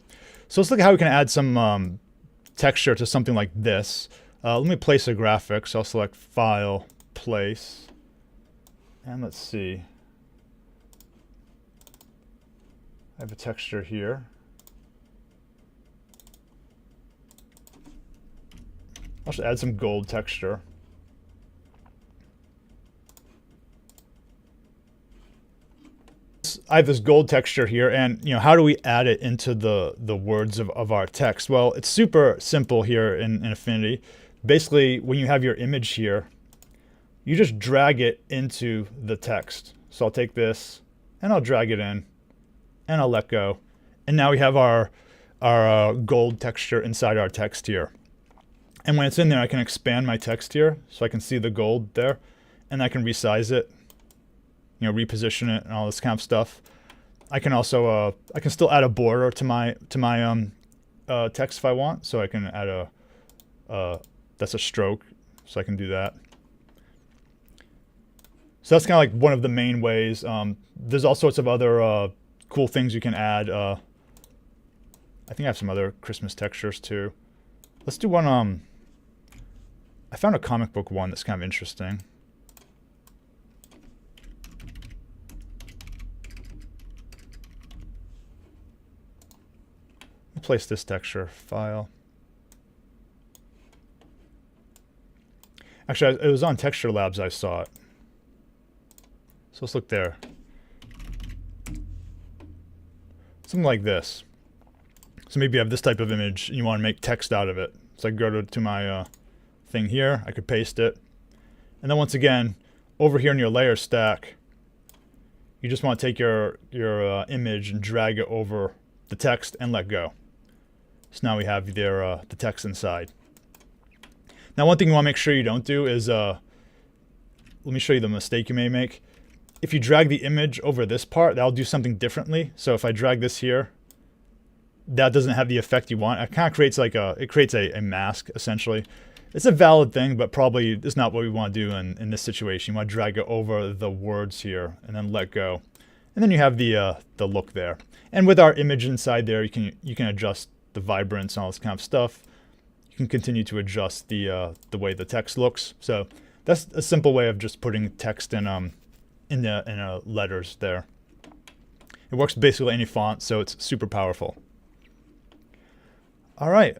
S1: So let's look at how we can add some texture to something like this. Let me place a graphic. So I'll select File, Place, and let's see. I have a texture here. I'll just add some gold texture. I have this gold texture here, and you know, how do we add it into the words of our text? Well, it's super simple here in Affinity. Basically, when you have your image here, you just drag it into the text. So I'll take this and I'll drag it in and I'll let go. And now we have our gold texture inside our text here. And when it's in there, I can expand my text here so I can see the gold there. and I can resize it, you know, reposition it and all this kind of stuff. I can also, I can still add a border to my text if I want. So I can add that's a stroke. So I can do that. So that's kind of like one of the main ways. There's all sorts of other cool things you can add. I think I have some other Christmas textures too. Let's do one. I found a comic book one that's kind of interesting. Place this texture file. Actually, it was on Texture Labs I saw it. So let's look there. Something like this. So maybe you have this type of image and you want to make text out of it. So I go to my thing here. I could paste it. And then once again, over here in your layer stack, you just want to take your image and drag it over the text and let go. So now we have the text inside. Now one thing you want to make sure you don't do is, let me show you the mistake you may make. If you drag the image over this part, that'll do something differently. So if I drag this here, that doesn't have the effect you want. It kind of creates like it creates a mask essentially. It's a valid thing, but probably it's not what we want to do in this situation. You want to drag it over the words here and then let go. And then you have the look there. And with our image inside there, you can adjust the vibrance and all this kind of stuff. You can continue to adjust the way the text looks. So that's a simple way of just putting text in the letters there. It works basically any font, so it's super powerful. All right.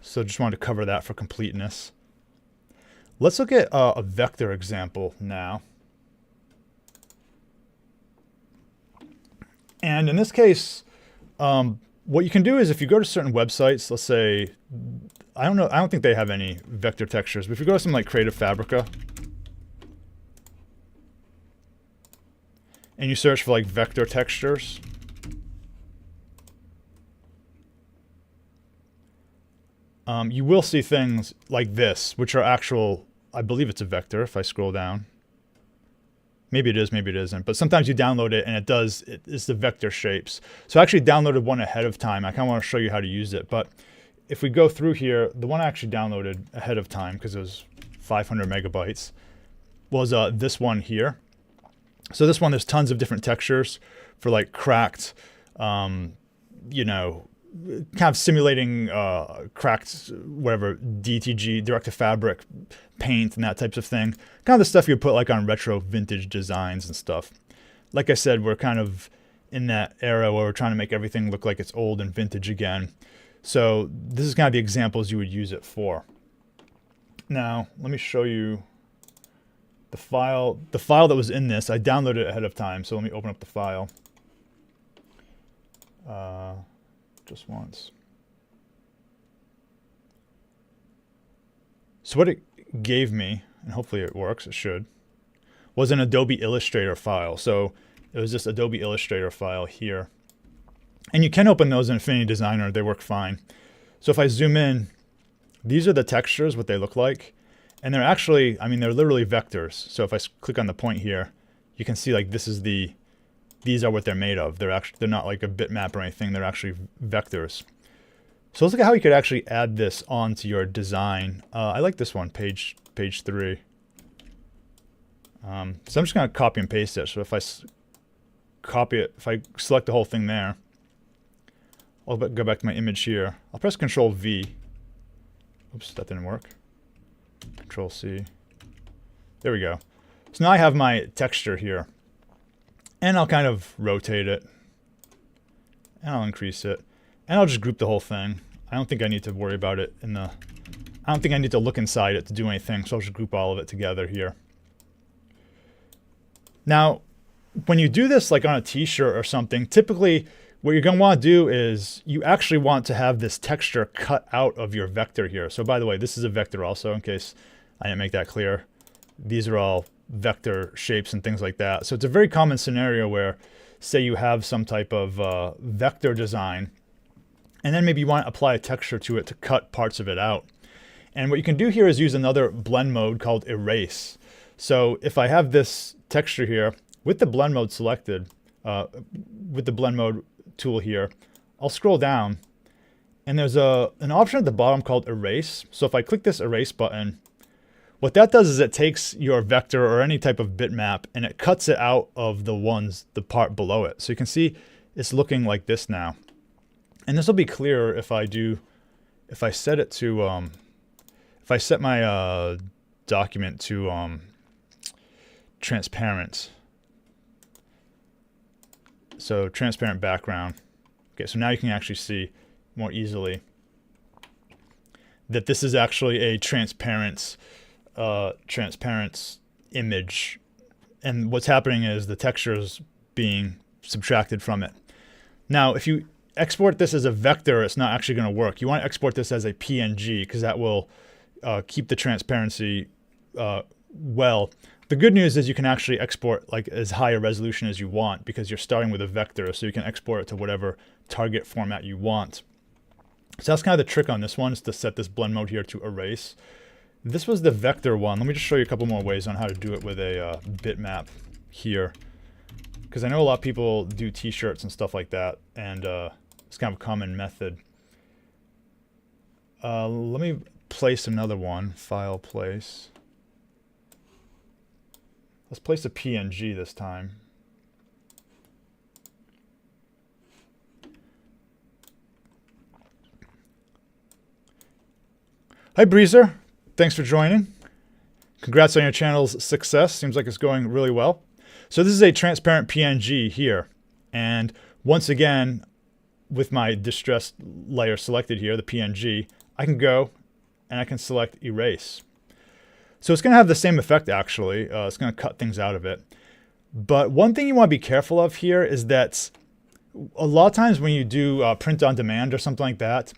S1: So just wanted to cover that for completeness. Let's look at a vector example now. And in this case, what you can do is if you go to certain websites, let's say, I don't think they have any vector textures, but if you go to something like Creative Fabrica, and you search for like vector textures, you will see things like this, which are actual, I believe it's a vector if I scroll down. Maybe it is, maybe it isn't. But sometimes you download it and it's the vector shapes. So I actually downloaded one ahead of time. I kind of want to show you how to use it. But if we go through here, the one I actually downloaded ahead of time because it was 500 megabytes was this one here. So this one, there's tons of different textures for like cracked, you know, kind of simulating cracked, whatever, DTG, direct to fabric, paint, and that types of thing. Kind of the stuff you put like on retro vintage designs and stuff. Like I said, we're kind of in that era where we're trying to make everything look like it's old and vintage again. So this is kind of the examples you would use it for. Now, let me show you the file that was in this. I downloaded it ahead of time, so let me open up the file. Just once. So what it gave me, and hopefully it works, it should, was an Adobe Illustrator file. So it was this Adobe Illustrator file here. And you can open those in Affinity Designer, they work fine. So if I zoom in, these are the textures, what they look like. And they're actually, I mean, they're literally vectors. So if I click on the point here, you can see like this is these are what they're made of. They're not like a bitmap or anything. They're actually vectors. So let's look at how you could actually add this onto your design. I like this one, page 3. So I'm just going to copy and paste it. So if I copy it, if I select the whole thing there, I'll go back to my image here. I'll press Control V. Oops, that didn't work. Control C. There we go. So now I have my texture here. And I'll kind of rotate it. And I'll increase it. And I'll just group the whole thing. I don't think I need to worry about it I don't think I need to look inside it to do anything, so I'll just group all of it together here. Now, when you do this like on a t-shirt or something, typically what you're going to want to do is you actually want to have this texture cut out of your vector here. So by the way, this is a vector also, in case I didn't make that clear. These are all vector shapes and things like that. So it's a very common scenario where, say you have some type of vector design, and then maybe you want to apply a texture to it to cut parts of it out. And what you can do here is use another blend mode called erase. So if I have this texture here with the blend mode selected, with the blend mode tool here, I'll scroll down and there's an option at the bottom called erase. So if I click this erase button, what that does is it takes your vector or any type of bitmap and it cuts it out of the part below it. So you can see it's looking like this now. And this will be clearer if I set it to, if I set my document to transparent. So transparent background. Okay, so now you can actually see more easily that this is actually a transparent image. And what's happening is the texture is being subtracted from it. Now, if you export this as a vector, it's not actually going to work. You want to export this as a PNG because that will keep the transparency well. The good news is you can actually export like as high a resolution as you want because you're starting with a vector, so you can export it to whatever target format you want. So that's kind of the trick on this one, is to set this blend mode here to erase. This was the vector one. Let me just show you a couple more ways on how to do it with a bitmap here, because I know a lot of people do t-shirts and stuff like that, and it's kind of a common method. Let me place another one. File place. Let's place a PNG this time. Hi Breezer, thanks for joining. Congrats on your channel's success. Seems like it's going really well. So this is a transparent PNG here. And once again, with my distressed layer selected here, the PNG, I can go and I can select erase. So it's going to have the same effect actually. It's going to cut things out of it. But one thing you want to be careful of here is that a lot of times when you do print on demand or something like that,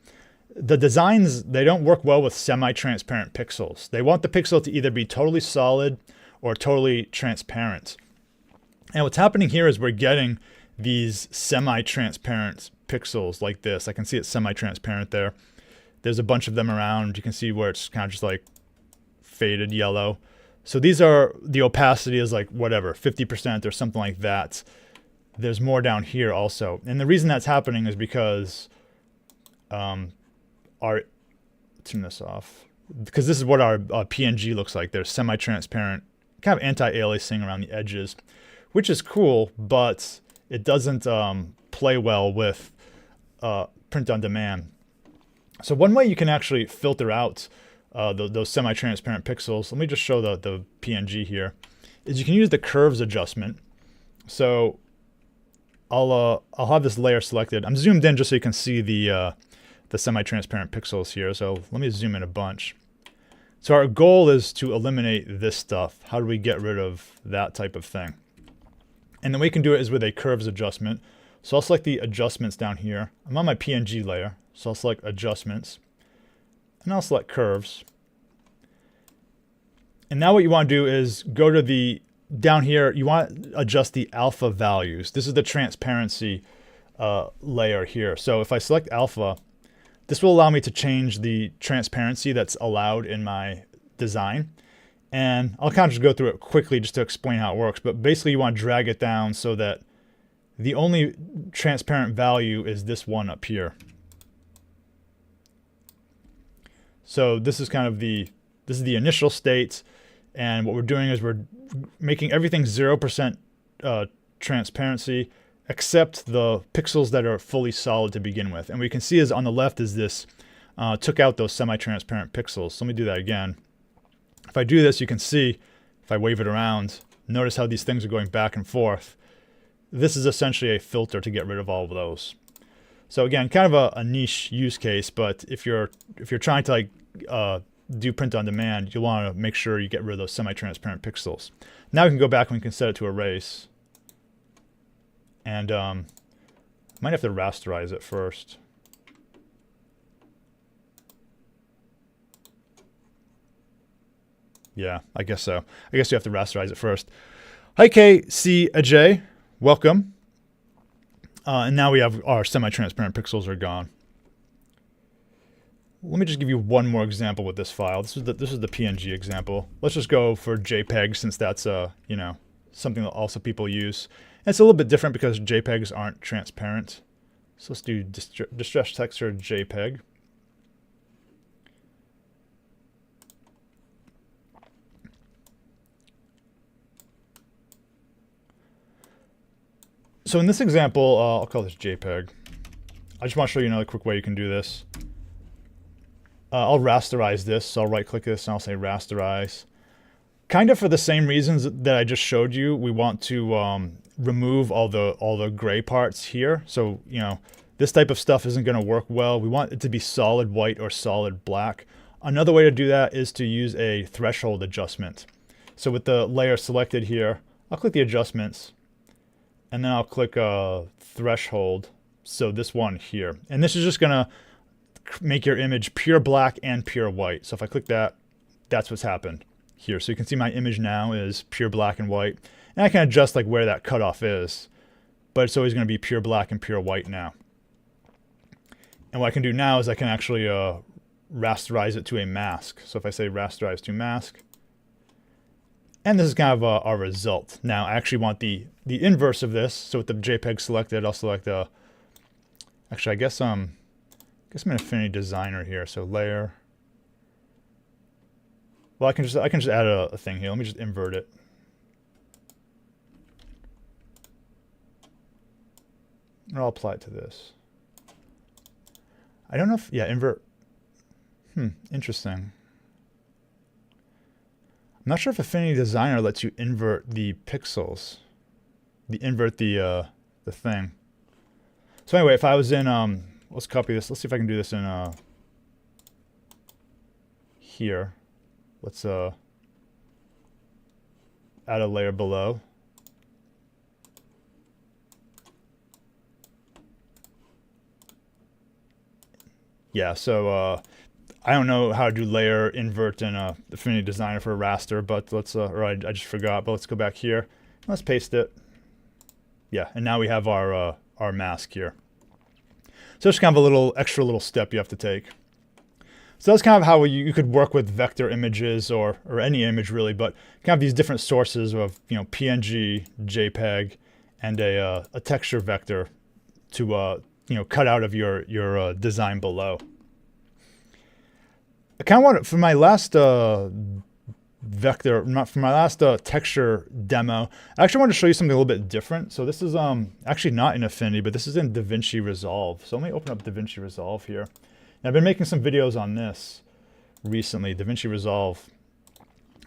S1: the designs, they don't work well with semi-transparent pixels. They want the pixel to either be totally solid or totally transparent. And what's happening here is we're getting these semi-transparent pixels like this. I can see it's semi-transparent there. There's a bunch of them around. You can see where it's kind of just like faded yellow. So these are, the opacity is like whatever, 50% or something like that. There's more down here also. And the reason that's happening is because turn this off, because this is what our PNG looks like. There's semi-transparent, kind of anti-aliasing around the edges, which is cool, but it doesn't play well with print on demand. So one way you can actually filter out those semi-transparent pixels, let me just show the PNG here, is you can use the curves adjustment. So I'll have this layer selected. I'm zoomed in just so you can see the semi-transparent pixels here. So let me zoom in a bunch. So our goal is to eliminate this stuff. How do we get rid of that type of thing? And the way you can do it is with a curves adjustment. So I'll select the adjustments down here. I'm on my PNG layer, so I'll select adjustments. And I'll select curves. And now what you want to do is go to the, down here, you want to adjust the alpha values. This is the transparency layer here. So if I select alpha, this will allow me to change the transparency that's allowed in my design. And I'll kind of just go through it quickly just to explain how it works. But basically you want to drag it down so that the only transparent value is this one up here. So this is kind of the initial state, and what we're doing is we're making everything 0% transparency except the pixels that are fully solid to begin with. And we can see is on the left is this took out those semi-transparent pixels. So let me do that again. If I do this, you can see, if I wave it around, notice how these things are going back and forth. This is essentially a filter to get rid of all of those. So again, kind of a niche use case, but if you're trying to like do print on demand, you'll want to make sure you get rid of those semi-transparent pixels. Now we can go back and we can set it to erase. And might have to rasterize it first. Yeah, I guess so. I guess you have to rasterize it first. Hi KC Ajay, welcome. And now we have our semi-transparent pixels are gone. let me just give you one more example with this file. This is the PNG example. Let's just go for JPEG since that's you know, something that also people use. And it's a little bit different because JPEGs aren't transparent. So let's do distress texture JPEG. So in this example, I'll call this JPEG. I just want to show you another quick way you can do this. I'll rasterize this, so I'll right click this and I'll say rasterize. Kind of for the same reasons that I just showed you, we want to remove all the gray parts here. So, you know, this type of stuff isn't going to work well. We want it to be solid white or solid black. Another way to do that is to use a threshold adjustment. So with the layer selected here, I'll click the adjustments and then I'll click threshold. So this one here, and this is just going to make your image pure black and pure white. So if I click that, that's what's happened here. So you can see my image now is pure black and white. And I can adjust like where that cutoff is, but it's always going to be pure black and pure white now. And what I can do now is I can actually rasterize it to a mask. So if I say rasterize to mask, and this is kind of our result. Now I actually want the inverse of this. So with the JPEG selected, I'll select actually I guess I'm in Affinity Designer here. So layer. Well, I can just add a thing here. Let me just invert it. And I'll apply it to this. I don't know if, yeah, invert. Interesting. I'm not sure if Affinity Designer lets you invert the pixels. Invert the thing. So anyway, if I was in, let's copy this. Let's see if I can do this in here. Let's add a layer below. Yeah, so I don't know how to do layer invert in Affinity Designer for a raster, but let's, or I just forgot, but let's go back here. Let's paste it. Yeah, and now we have our mask here. So it's kind of a little extra little step you have to take. So that's kind of how you could work with vector images or any image really, but kind of these different sources of, you know, PNG, JPEG, and a texture vector to you know, cut out of your design below. I kind of want for my last texture demo, I actually want to show you something a little bit different. So this is actually not in Affinity, but this is in DaVinci Resolve. So let me open up DaVinci Resolve here. And I've been making some videos on this recently, DaVinci Resolve.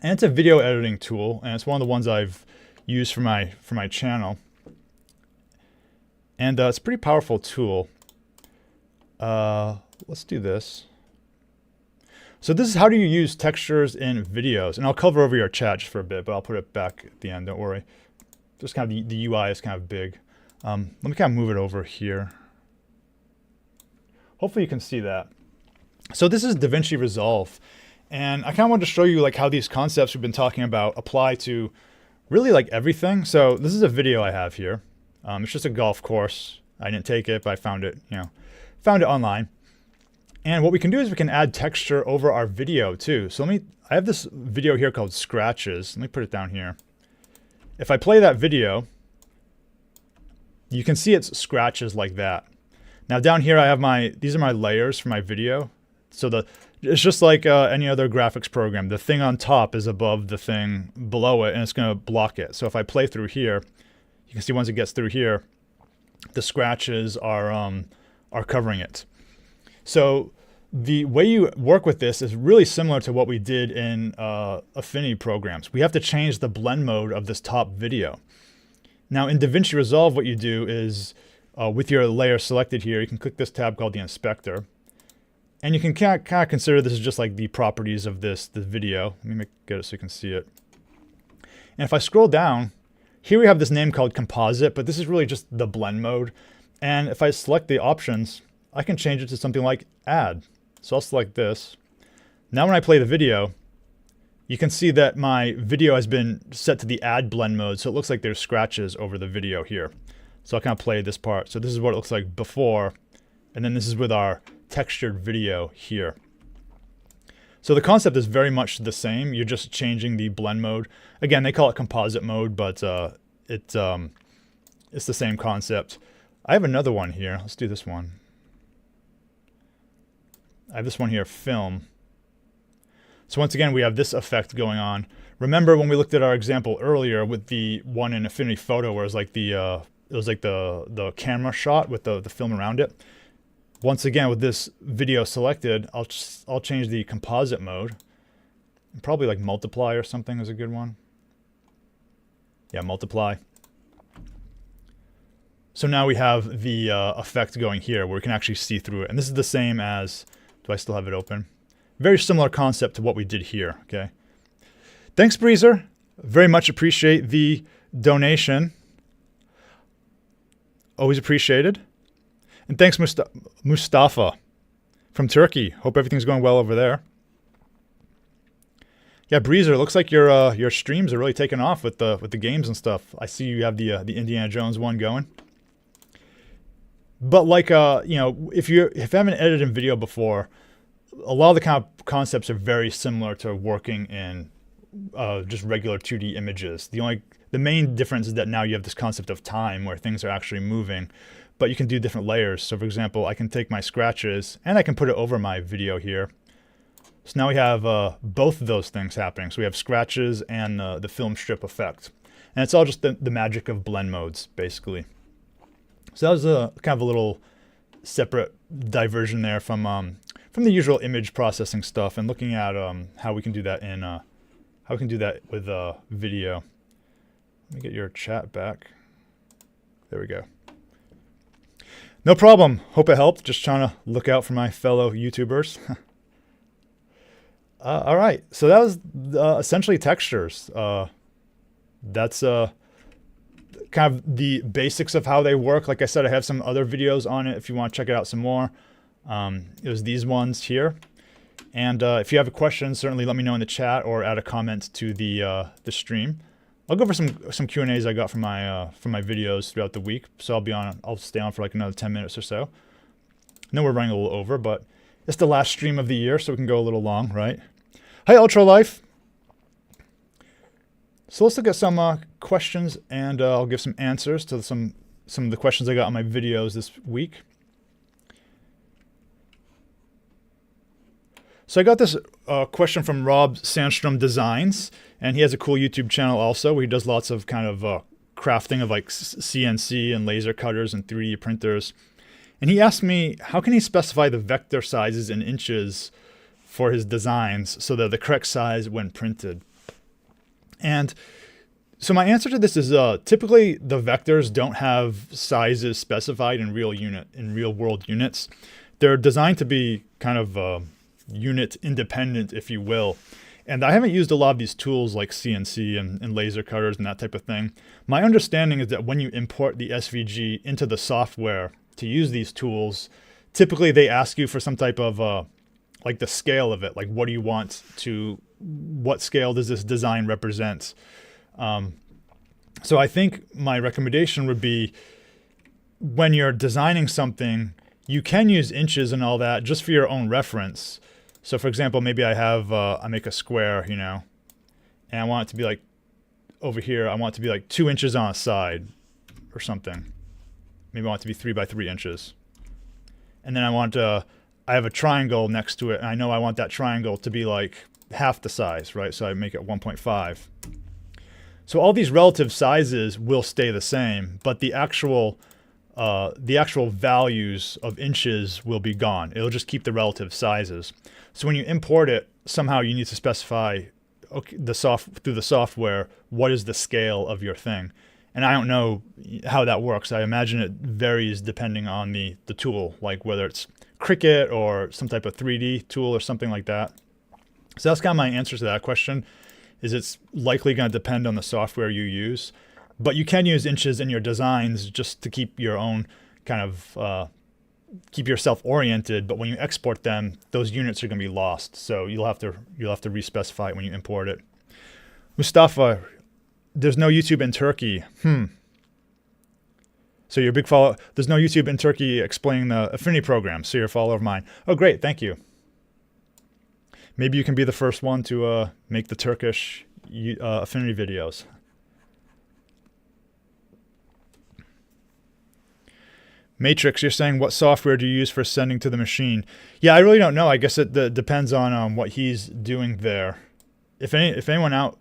S1: And it's a video editing tool, and it's one of the ones I've used for my channel. And it's a pretty powerful tool. Let's do this. So this is how do you use textures in videos. And I'll cover over your chat just for a bit, but I'll put it back at the end, don't worry. Just kind of the UI is kind of big. Let me kind of move it over here. Hopefully you can see that. So this is DaVinci Resolve. And I kind of wanted to show you like how these concepts we've been talking about apply to really like everything. So this is a video I have here. It's just a golf course. I didn't take it, but I found it, found it online. And what we can do is we can add texture over our video too. So I have this video here called Scratches. Let me put it down here. If I play that video, you can see it's scratches like that. Now down here I have these are my layers for my video. So it's just like any other graphics program. The thing on top is above the thing below it, and it's going to block it. So if I play through here, you can see once it gets through here, the scratches are covering it. So the way you work with this is really similar to what we did in Affinity programs. We have to change the blend mode of this top video. Now in DaVinci Resolve, what you do is with your layer selected here, you can click this tab called the inspector. And you can kind of consider this is just like the properties of the video. Let me get it so you can see it. And if I scroll down, here we have this name called composite, but this is really just the blend mode. And if I select the options, I can change it to something like add. So I'll select this. Now when I play the video, you can see that my video has been set to the add blend mode. So it looks like there's scratches over the video here. So I'll kind of play this part. So this is what it looks like before. And then this is with our textured video here. So the concept is very much the same. You're just changing the blend mode. Again, they call it composite mode, but it's the same concept. I have another one here. Let's do this one. I have this one here, film. So once again, we have this effect going on. Remember when we looked at our example earlier with the one in Affinity Photo, where it was like the camera shot with the film around it. Once again, with this video selected, I'll change the composite mode. Probably like multiply or something is a good one. Yeah, multiply. So now we have the effect going here where we can actually see through it. And this is the same as, do I still have it open? Very similar concept to what we did here, okay? Thanks, Breezer. Very much appreciate the donation. Always appreciated. And thanks, Mustafa from Turkey. Hope everything's going well over there. Yeah, Breezer, looks like your streams are really taking off with the games and stuff. I see you have the Indiana Jones one going. But like you know, if you haven't edited in video before, a lot of the concepts are very similar to working in just regular 2D images. The main difference is that now you have this concept of time where things are actually moving, but you can do different layers. So for example, I can take my scratches and I can put it over my video here. So now we have both of those things happening. So we have scratches and the film strip effect. And it's all just the magic of blend modes, basically. So that was kind of a little separate diversion there from the usual image processing stuff and looking at how we can do that with video. Let me get your chat back. There we go. No problem. Hope it helped. Just trying to look out for my fellow YouTubers. All right. So that was essentially textures. That's kind of the basics of how they work. Like I said, I have some other videos on it if you want to check it out some more. It was these ones here. And if you have a question, certainly let me know in the chat or add a comment to the stream. I'll go over some Q&As I got from my videos throughout the week. So I'll stay on for like another 10 minutes or so. I know we're running a little over, but it's the last stream of the year, so we can go a little long, right? Hi, Ultralife. So let's look at some questions, and I'll give some answers to some of the questions I got on my videos this week. So I got this question from Rob Sandstrom Designs, and he has a cool YouTube channel also where he does lots of kind of crafting of like CNC and laser cutters and 3D printers. And he asked me, how can he specify the vector sizes in inches for his designs so they're the correct size when printed? And so my answer to this is typically the vectors don't have sizes specified in real world units. They're designed to be kind of unit independent, if you will. And I haven't used a lot of these tools like CNC and laser cutters and that type of thing. My understanding is that when you import the SVG into the software to use these tools, typically they ask you for some type of like the scale of it. Like what do you want to, what scale does this design represent? So I think my recommendation would be when you're designing something, you can use inches and all that just for your own reference. So for example, maybe I make a square, you know, and I want it to be like over here, I want it to be like 2 inches on a side or something. Maybe I want it to be 3 by 3 inches. And then I have a triangle next to it, and I know I want that triangle to be like half the size, right? So I make it 1.5. So all these relative sizes will stay the same, but the actual values of inches will be gone. It'll just keep the relative sizes. So when you import it, somehow you need to specify through the software what is the scale of your thing. And I don't know how that works. I imagine it varies depending on the tool, like whether it's Cricut or some type of 3D tool or something like that. So that's kind of my answer to that question, is it's likely going to depend on the software you use. But you can use inches in your designs just to keep your own kind of, keep yourself oriented. But when you export them, those units are going to be lost. So you'll have to respecify it when you import it. Mustafa, there's no YouTube in Turkey. So you're a big follower. There's no YouTube in Turkey explaining the Affinity program, so you're a follower of mine. Oh, great. Thank you. Maybe you can be the first one to make the Turkish Affinity videos. Matrix, you're saying what software do you use for sending to the machine? Yeah, I really don't know. I guess it depends on what he's doing there. If anyone out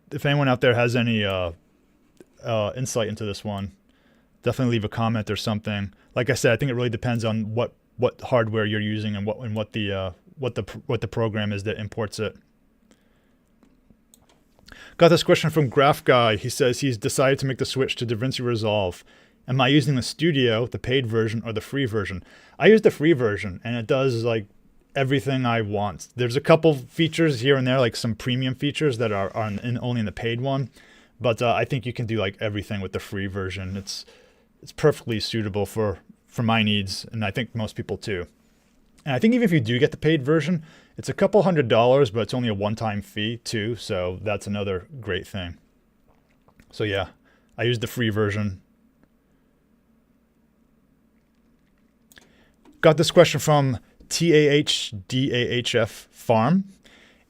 S1: there has any insight into this one, definitely leave a comment or something. Like I said, I think it really depends on what hardware you're using and what the program is that imports it. Got this question from Graph Guy. He says he's decided to make the switch to DaVinci Resolve. Am I using the Studio, the paid version, or the free version? I use the free version, and it does like everything I want. There's a couple features here and there, like some premium features that are only in the paid one, but I think you can do like everything with the free version. It's perfectly suitable for my needs, and I think most people too. And I think even if you do get the paid version, it's a couple $100, but it's only a one-time fee too, so that's another great thing. So yeah, I use the free version. Got this question from TAHDAHF Farm.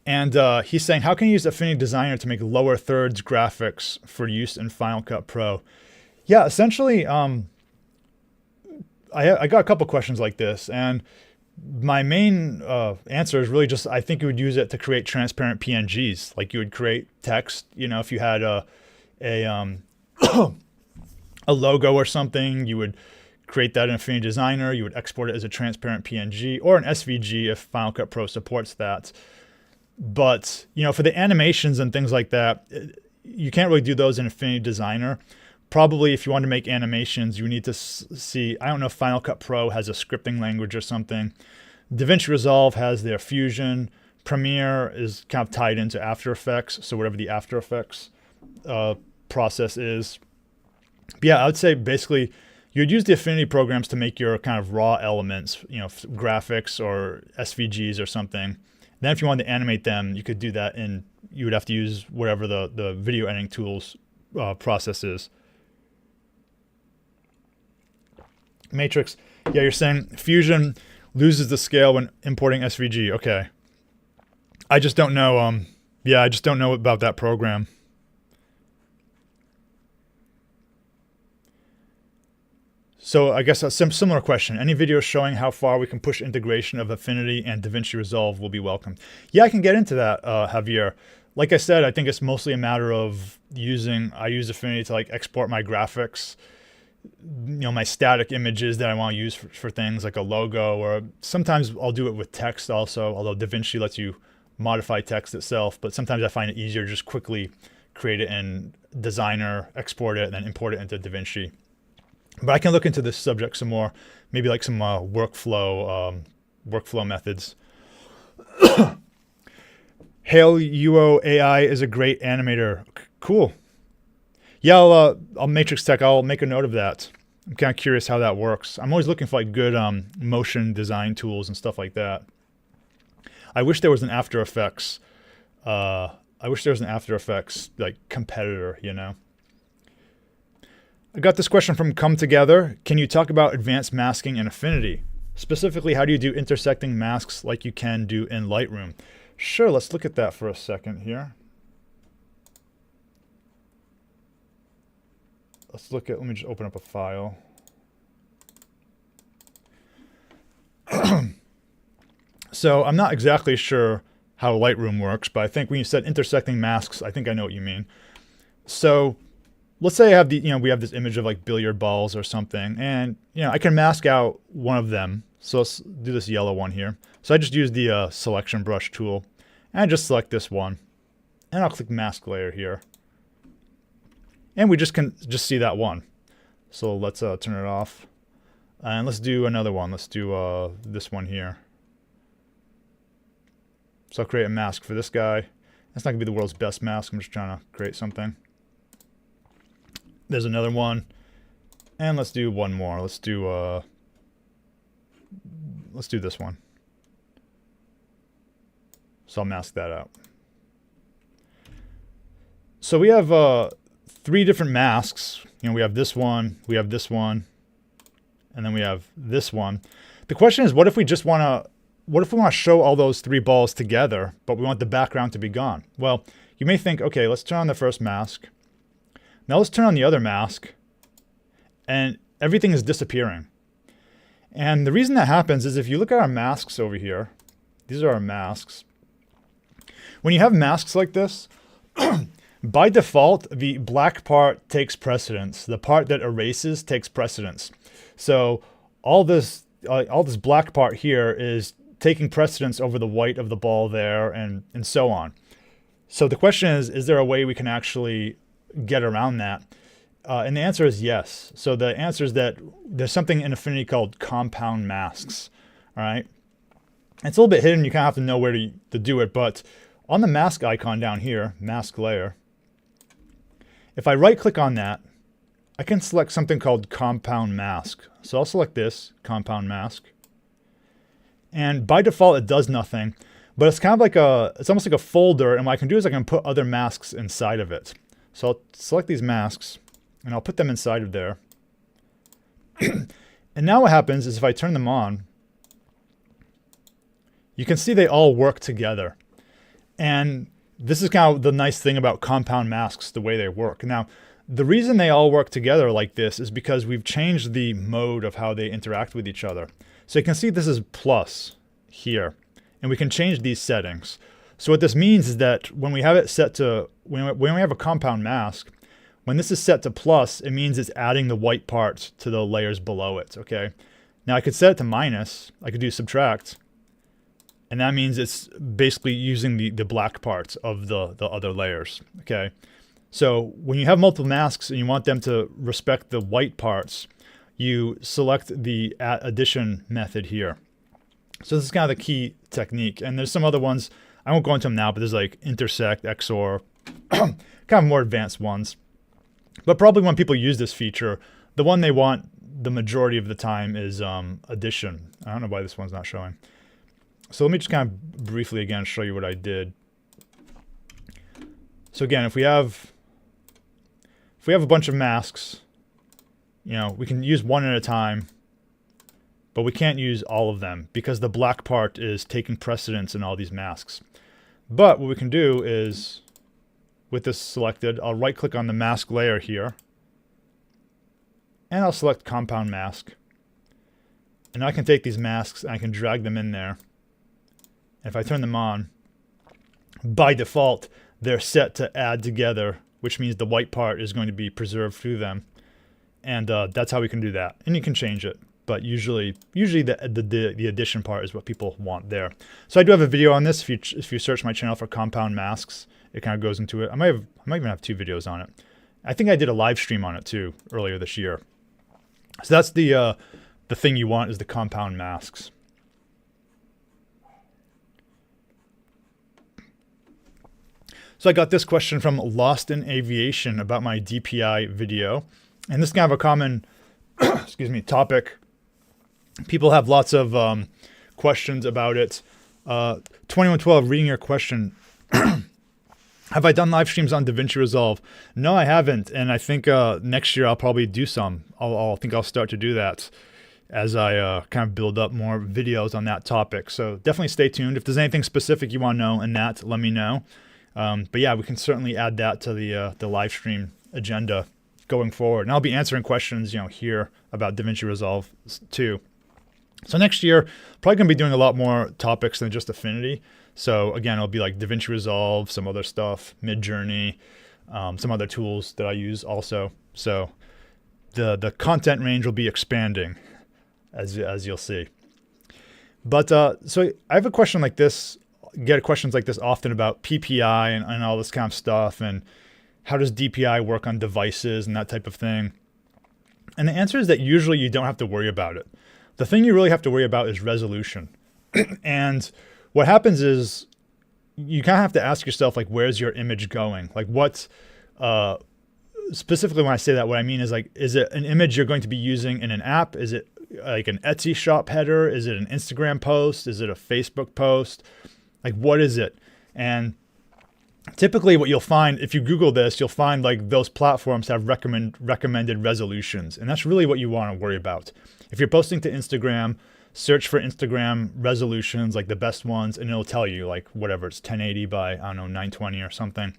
S1: And he's saying, how can you use Affinity Designer to make lower thirds graphics for use in Final Cut Pro? Yeah, essentially, I got a couple questions like this. And my main answer is really just, I think you would use it to create transparent PNGs. Like you would create text, you know, if you had a logo or something, you would create that in Affinity Designer. You would export it as a transparent PNG or an SVG if Final Cut Pro supports that. But, you know, for the animations and things like that, you can't really do those in Affinity Designer. Probably if you want to make animations, you need to see, I don't know if Final Cut Pro has a scripting language or something. DaVinci Resolve has their Fusion. Premiere is kind of tied into After Effects, so whatever the After Effects process is. But yeah, I would say basically you'd use the Affinity programs to make your kind of raw elements, you know, graphics or SVGs or something. Then if you wanted to animate them, you could do that and you would have to use whatever the video editing tools process is. Matrix, yeah, you're saying Fusion loses the scale when importing SVG. Okay. I just don't know. Yeah, I just don't know about that program. So I guess a similar question. Any videos showing how far we can push integration of Affinity and DaVinci Resolve will be welcomed. Yeah, I can get into that, Javier. Like I said, I think it's mostly a matter of I use Affinity to like export my graphics, you know, my static images that I want to use for things like a logo, or sometimes I'll do it with text also, although DaVinci lets you modify text itself. But sometimes I find it easier to just quickly create it in Designer, export it, and then import it into DaVinci. But I can look into this subject some more, maybe like some workflow methods. Hail UO AI is a great animator. Cool. Yeah, I'll Matrix Tech. I'll make a note of that. I'm kind of curious how that works. I'm always looking for like good motion design tools and stuff like that. I wish there was an After Effects. I wish there was an After Effects like competitor, you know. I got this question from Come Together. Can you talk about advanced masking in Affinity? Specifically, how do you do intersecting masks like you can do in Lightroom? Sure, let's look at that for a second here. Let me just open up a file. So I'm not exactly sure how Lightroom works, but I think when you said intersecting masks, I think I know what you mean. So let's say I have we have this image of like billiard balls or something, and I can mask out one of them. So let's do this yellow one here. So I just use the selection brush tool, and I just select this one, and I'll click mask layer here, and we can just see that one. So let's turn it off, and let's do another one. Let's do this one here. So I'll create a mask for this guy. It's not gonna be the world's best mask. I'm just trying to create something. There's another one, and let's do one more. Let's do this one. So I'll mask that out. So we have 3 different masks. You know, we have this one, we have this one, and then we have this one. The question is, what if we want to show all those three balls together, but we want the background to be gone? Well, you may think, okay, let's turn on the first mask. Now let's turn on the other mask, and everything is disappearing. And the reason that happens is if you look at our masks over here, these are our masks. When you have masks like this, by default, the black part takes precedence. The part that erases takes precedence. So all this black part here is taking precedence over the white of the ball there, and so on. So the question is there a way we can actually get around that? And the answer is yes. So the answer is that there's something in Affinity called compound masks. All right. It's a little bit hidden. You kind of have to know where to do it. But on the mask icon down here, mask layer, if I right click on that, I can select something called compound mask. So I'll select this compound mask. And by default, it does nothing. But it's kind of like it's almost like a folder. And what I can do is I can put other masks inside of it. So I'll select these masks, and I'll put them inside of there. And now what happens is if I turn them on, you can see they all work together. And this is kind of the nice thing about compound masks, the way they work. Now, the reason they all work together like this is because we've changed the mode of how they interact with each other. So you can see this is plus here, and we can change these settings. So what this means is that when we have it set to, when we have a compound mask, when this is set to plus, it means it's adding the white parts to the layers below it, okay? Now I could set it to minus, I could do subtract, and that means it's basically using the black parts of the other layers, okay? So when you have multiple masks and you want them to respect the white parts, you select the addition method here. So this is kind of the key technique. And there's some other ones, I won't go into them now, but there's like intersect, XOR, kind of more advanced ones. But probably when people use this feature, the one they want the majority of the time is addition. I don't know why this one's not showing. So let me just kind of briefly again show you what I did. So again, if we have a bunch of masks, you know, we can use one at a time, but we can't use all of them because the black part is taking precedence in all these masks. But what we can do is, with this selected, I'll right click on the mask layer here, and I'll select compound mask. And I can take these masks and I can drag them in there. And if I turn them on, by default, they're set to add together, which means the white part is going to be preserved through them. And that's how we can do that. And you can change it, but usually the addition part is what people want there. So I do have a video on this. If you search my channel for compound masks, it kind of goes into it. I might even have 2 videos on it. I think I did a live stream on it too earlier this year. So that's the thing you want, is the compound masks. So I got this question from Lost in Aviation about my DPI video. And this is kind of a common excuse me, topic. People have lots of questions about it. 2112, reading your question. Have I done live streams on DaVinci Resolve? No, I haven't. And I think next year I'll probably do some. I think I'll start to do that as I kind of build up more videos on that topic. So definitely stay tuned. If there's anything specific you want to know in that, let me know. But yeah, we can certainly add that to the live stream agenda going forward. And I'll be answering questions, you know, here about DaVinci Resolve too. So next year, probably going to be doing a lot more topics than just Affinity. So again, it'll be like DaVinci Resolve, some other stuff, Midjourney, some other tools that I use also. So the content range will be expanding, as you'll see. But so I have a question like this. Get questions like this often about PPI and all this kind of stuff, and how does DPI work on devices and that type of thing. And the answer is that usually you don't have to worry about it. The thing you really have to worry about is resolution. And what happens is you kind of have to ask yourself, like, where's your image going? Like, what, specifically when I say that, what I mean is, like, is it an image you're going to be using in an app? Is it like an Etsy shop header? Is it an Instagram post? Is it a Facebook post? Like, what is it? And typically what you'll find if you Google this, you'll find like those platforms have recommended resolutions. And that's really what you want to worry about. If you're posting to Instagram, search for Instagram resolutions, like the best ones, and it'll tell you like whatever, it's 1080 by, I don't know, 920 or something.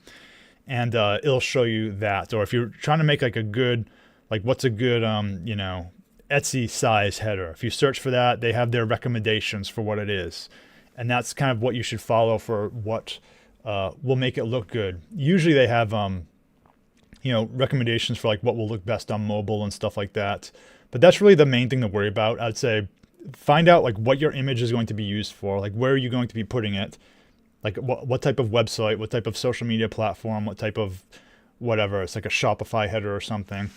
S1: And it'll show you that. Or if you're trying to make like a good, like what's a good, you know, Etsy size header. If you search for that, they have their recommendations for what it is. And that's kind of what you should follow for what will make it look good. Usually they have, you know, recommendations for like what will look best on mobile and stuff like that. But that's really the main thing to worry about. I'd say find out like what your image is going to be used for, like where are you going to be putting it, like what type of website, what type of social media platform, what type of whatever. It's like a Shopify header or something.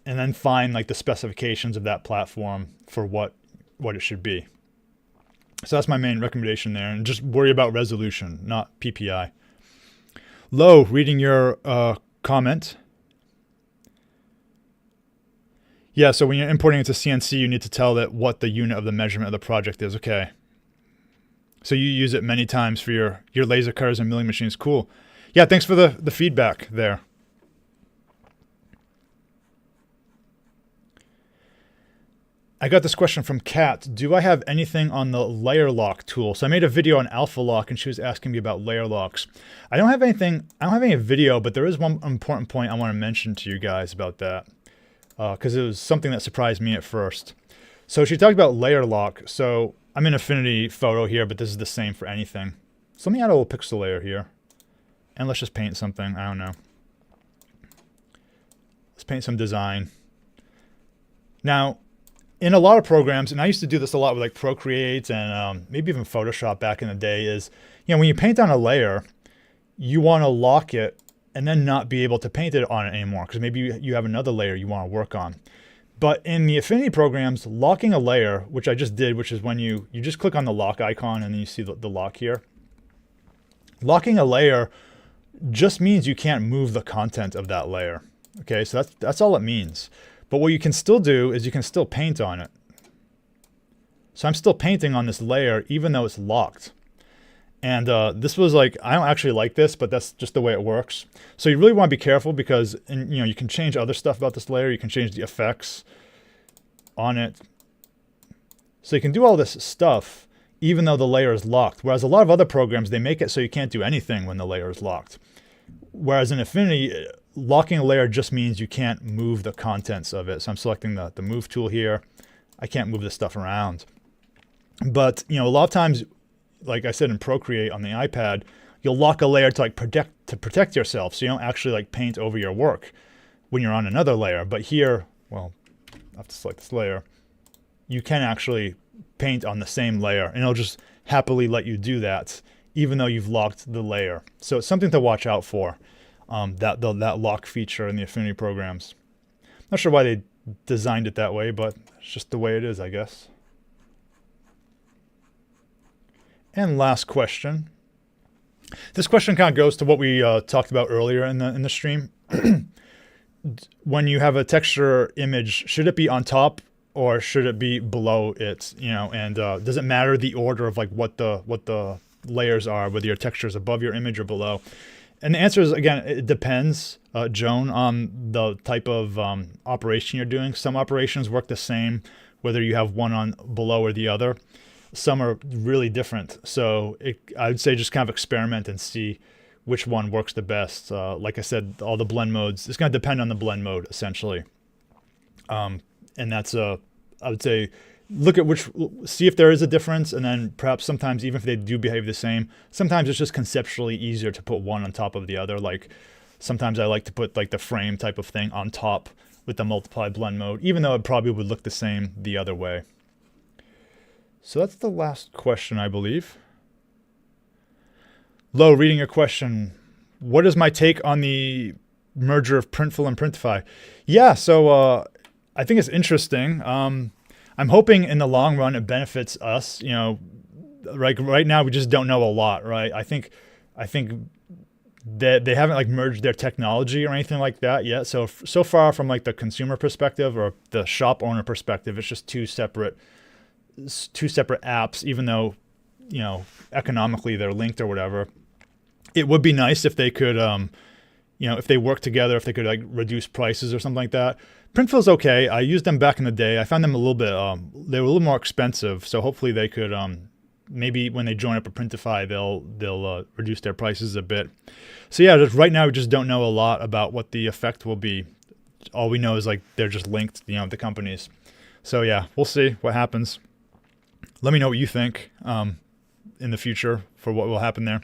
S1: And then find like the specifications of that platform for what it should be. So that's my main recommendation there. And just worry about resolution, not PPI. Lo, reading your comment. Yeah, so when you're importing into CNC, you need to tell it what the unit of the measurement of the project is. Okay. So you use it many times for your laser cutters and milling machines. Cool. Yeah, thanks for the feedback there. I got this question from Kat. Do I have anything on the layer lock tool? So I made a video on alpha lock and she was asking me about layer locks. I don't have any video, but there is one important point I want to mention to you guys about that. Because it was something that surprised me at first. So she talked about layer lock. So I'm in Affinity Photo here, but this is the same for anything. So let me add a little pixel layer here. And let's just paint something. I don't know. Let's paint some design. Now, in a lot of programs, and I used to do this a lot with like Procreate and maybe even Photoshop back in the day, is, you know, when you paint on a layer, you want to lock it and then not be able to paint it on it anymore because maybe you have another layer you want to work on. But in the Affinity programs, locking a layer, which I just did, which is when you just click on the lock icon and then you see the lock here. Locking a layer just means you can't move the content of that layer. Okay, so that's all it means. But what you can still do is you can still paint on it. So I'm still painting on this layer even though it's locked. And this was like, I don't actually like this, but that's just the way it works. So you really want to be careful because you can change other stuff about this layer. You can change the effects on it. So you can do all this stuff even though the layer is locked. Whereas a lot of other programs, they make it so you can't do anything when the layer is locked. Whereas in Affinity, locking a layer just means you can't move the contents of it. So I'm selecting the move tool here. I can't move this stuff around. But a lot of times, like I said in Procreate on the iPad, you'll lock a layer to protect yourself, so you don't actually like paint over your work when you're on another layer. But here, well, I have to select this layer. You can actually paint on the same layer, and it'll just happily let you do that, even though you've locked the layer. So it's something to watch out for. That lock feature in the Affinity programs. Not sure why they designed it that way, but it's just the way it is, I guess. And last question. This question kind of goes to what we talked about earlier in the stream. When you have a texture image, should it be on top or should it be below it? And does it matter the order of like what the layers are, whether your texture is above your image or below? And the answer is, again, it depends, Joan, on the type of operation you're doing. Some operations work the same, whether you have one on below or the other. Some are really different. So I would say just kind of experiment and see which one works the best. Like I said, all the blend modes, it's going to depend on the blend mode, essentially. And that's, I would say, look at see if there is a difference, and then perhaps sometimes even if they do behave the same, sometimes it's just conceptually easier to put one on top of the other. Like sometimes I like to put like the frame type of thing on top with the multiply blend mode, even though it probably would look the same the other way. So that's the last question, I believe. Lo, reading your question, what is my take on the merger of Printful and Printify? Yeah, so I think it's interesting. I'm hoping in the long run it benefits us. Right now we just don't know a lot, right? I think that they haven't like merged their technology or anything like that yet. So far from like the consumer perspective or the shop owner perspective, it's just two separate apps, even though economically they're linked or whatever. It would be nice if they could, if they work together, if they could like reduce prices or something like that. Printful's okay. I used them back in the day. I found them a little bit, they were a little more expensive. So hopefully they could, maybe when they join up with Printify, they'll reduce their prices a bit. So yeah, just right now we just don't know a lot about what the effect will be. All we know is like they're just linked, the companies. So yeah, we'll see what happens. Let me know what you think in the future for what will happen there.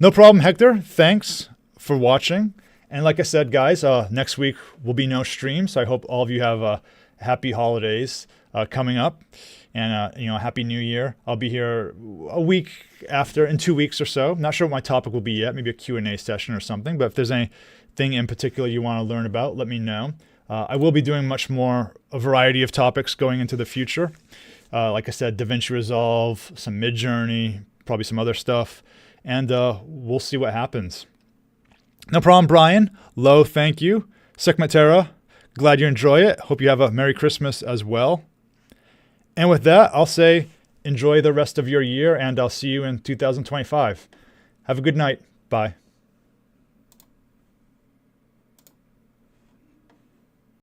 S1: No problem, Hector. Thanks for watching. And like I said, guys, next week will be no stream. So I hope all of you have happy holidays coming up, and a happy new year. I'll be here a week after, in 2 weeks or so. Not sure what my topic will be yet. Maybe a Q&A session or something. But if there's anything in particular you want to learn about, let me know. I will be doing a variety of topics going into the future. Like I said, DaVinci Resolve, some Midjourney, probably some other stuff. And we'll see what happens. No problem, Brian. Low, thank you. Sekmatera, glad you enjoy it. Hope you have a Merry Christmas as well. And with that, I'll say enjoy the rest of your year, and I'll see you in 2025. Have a good night. Bye.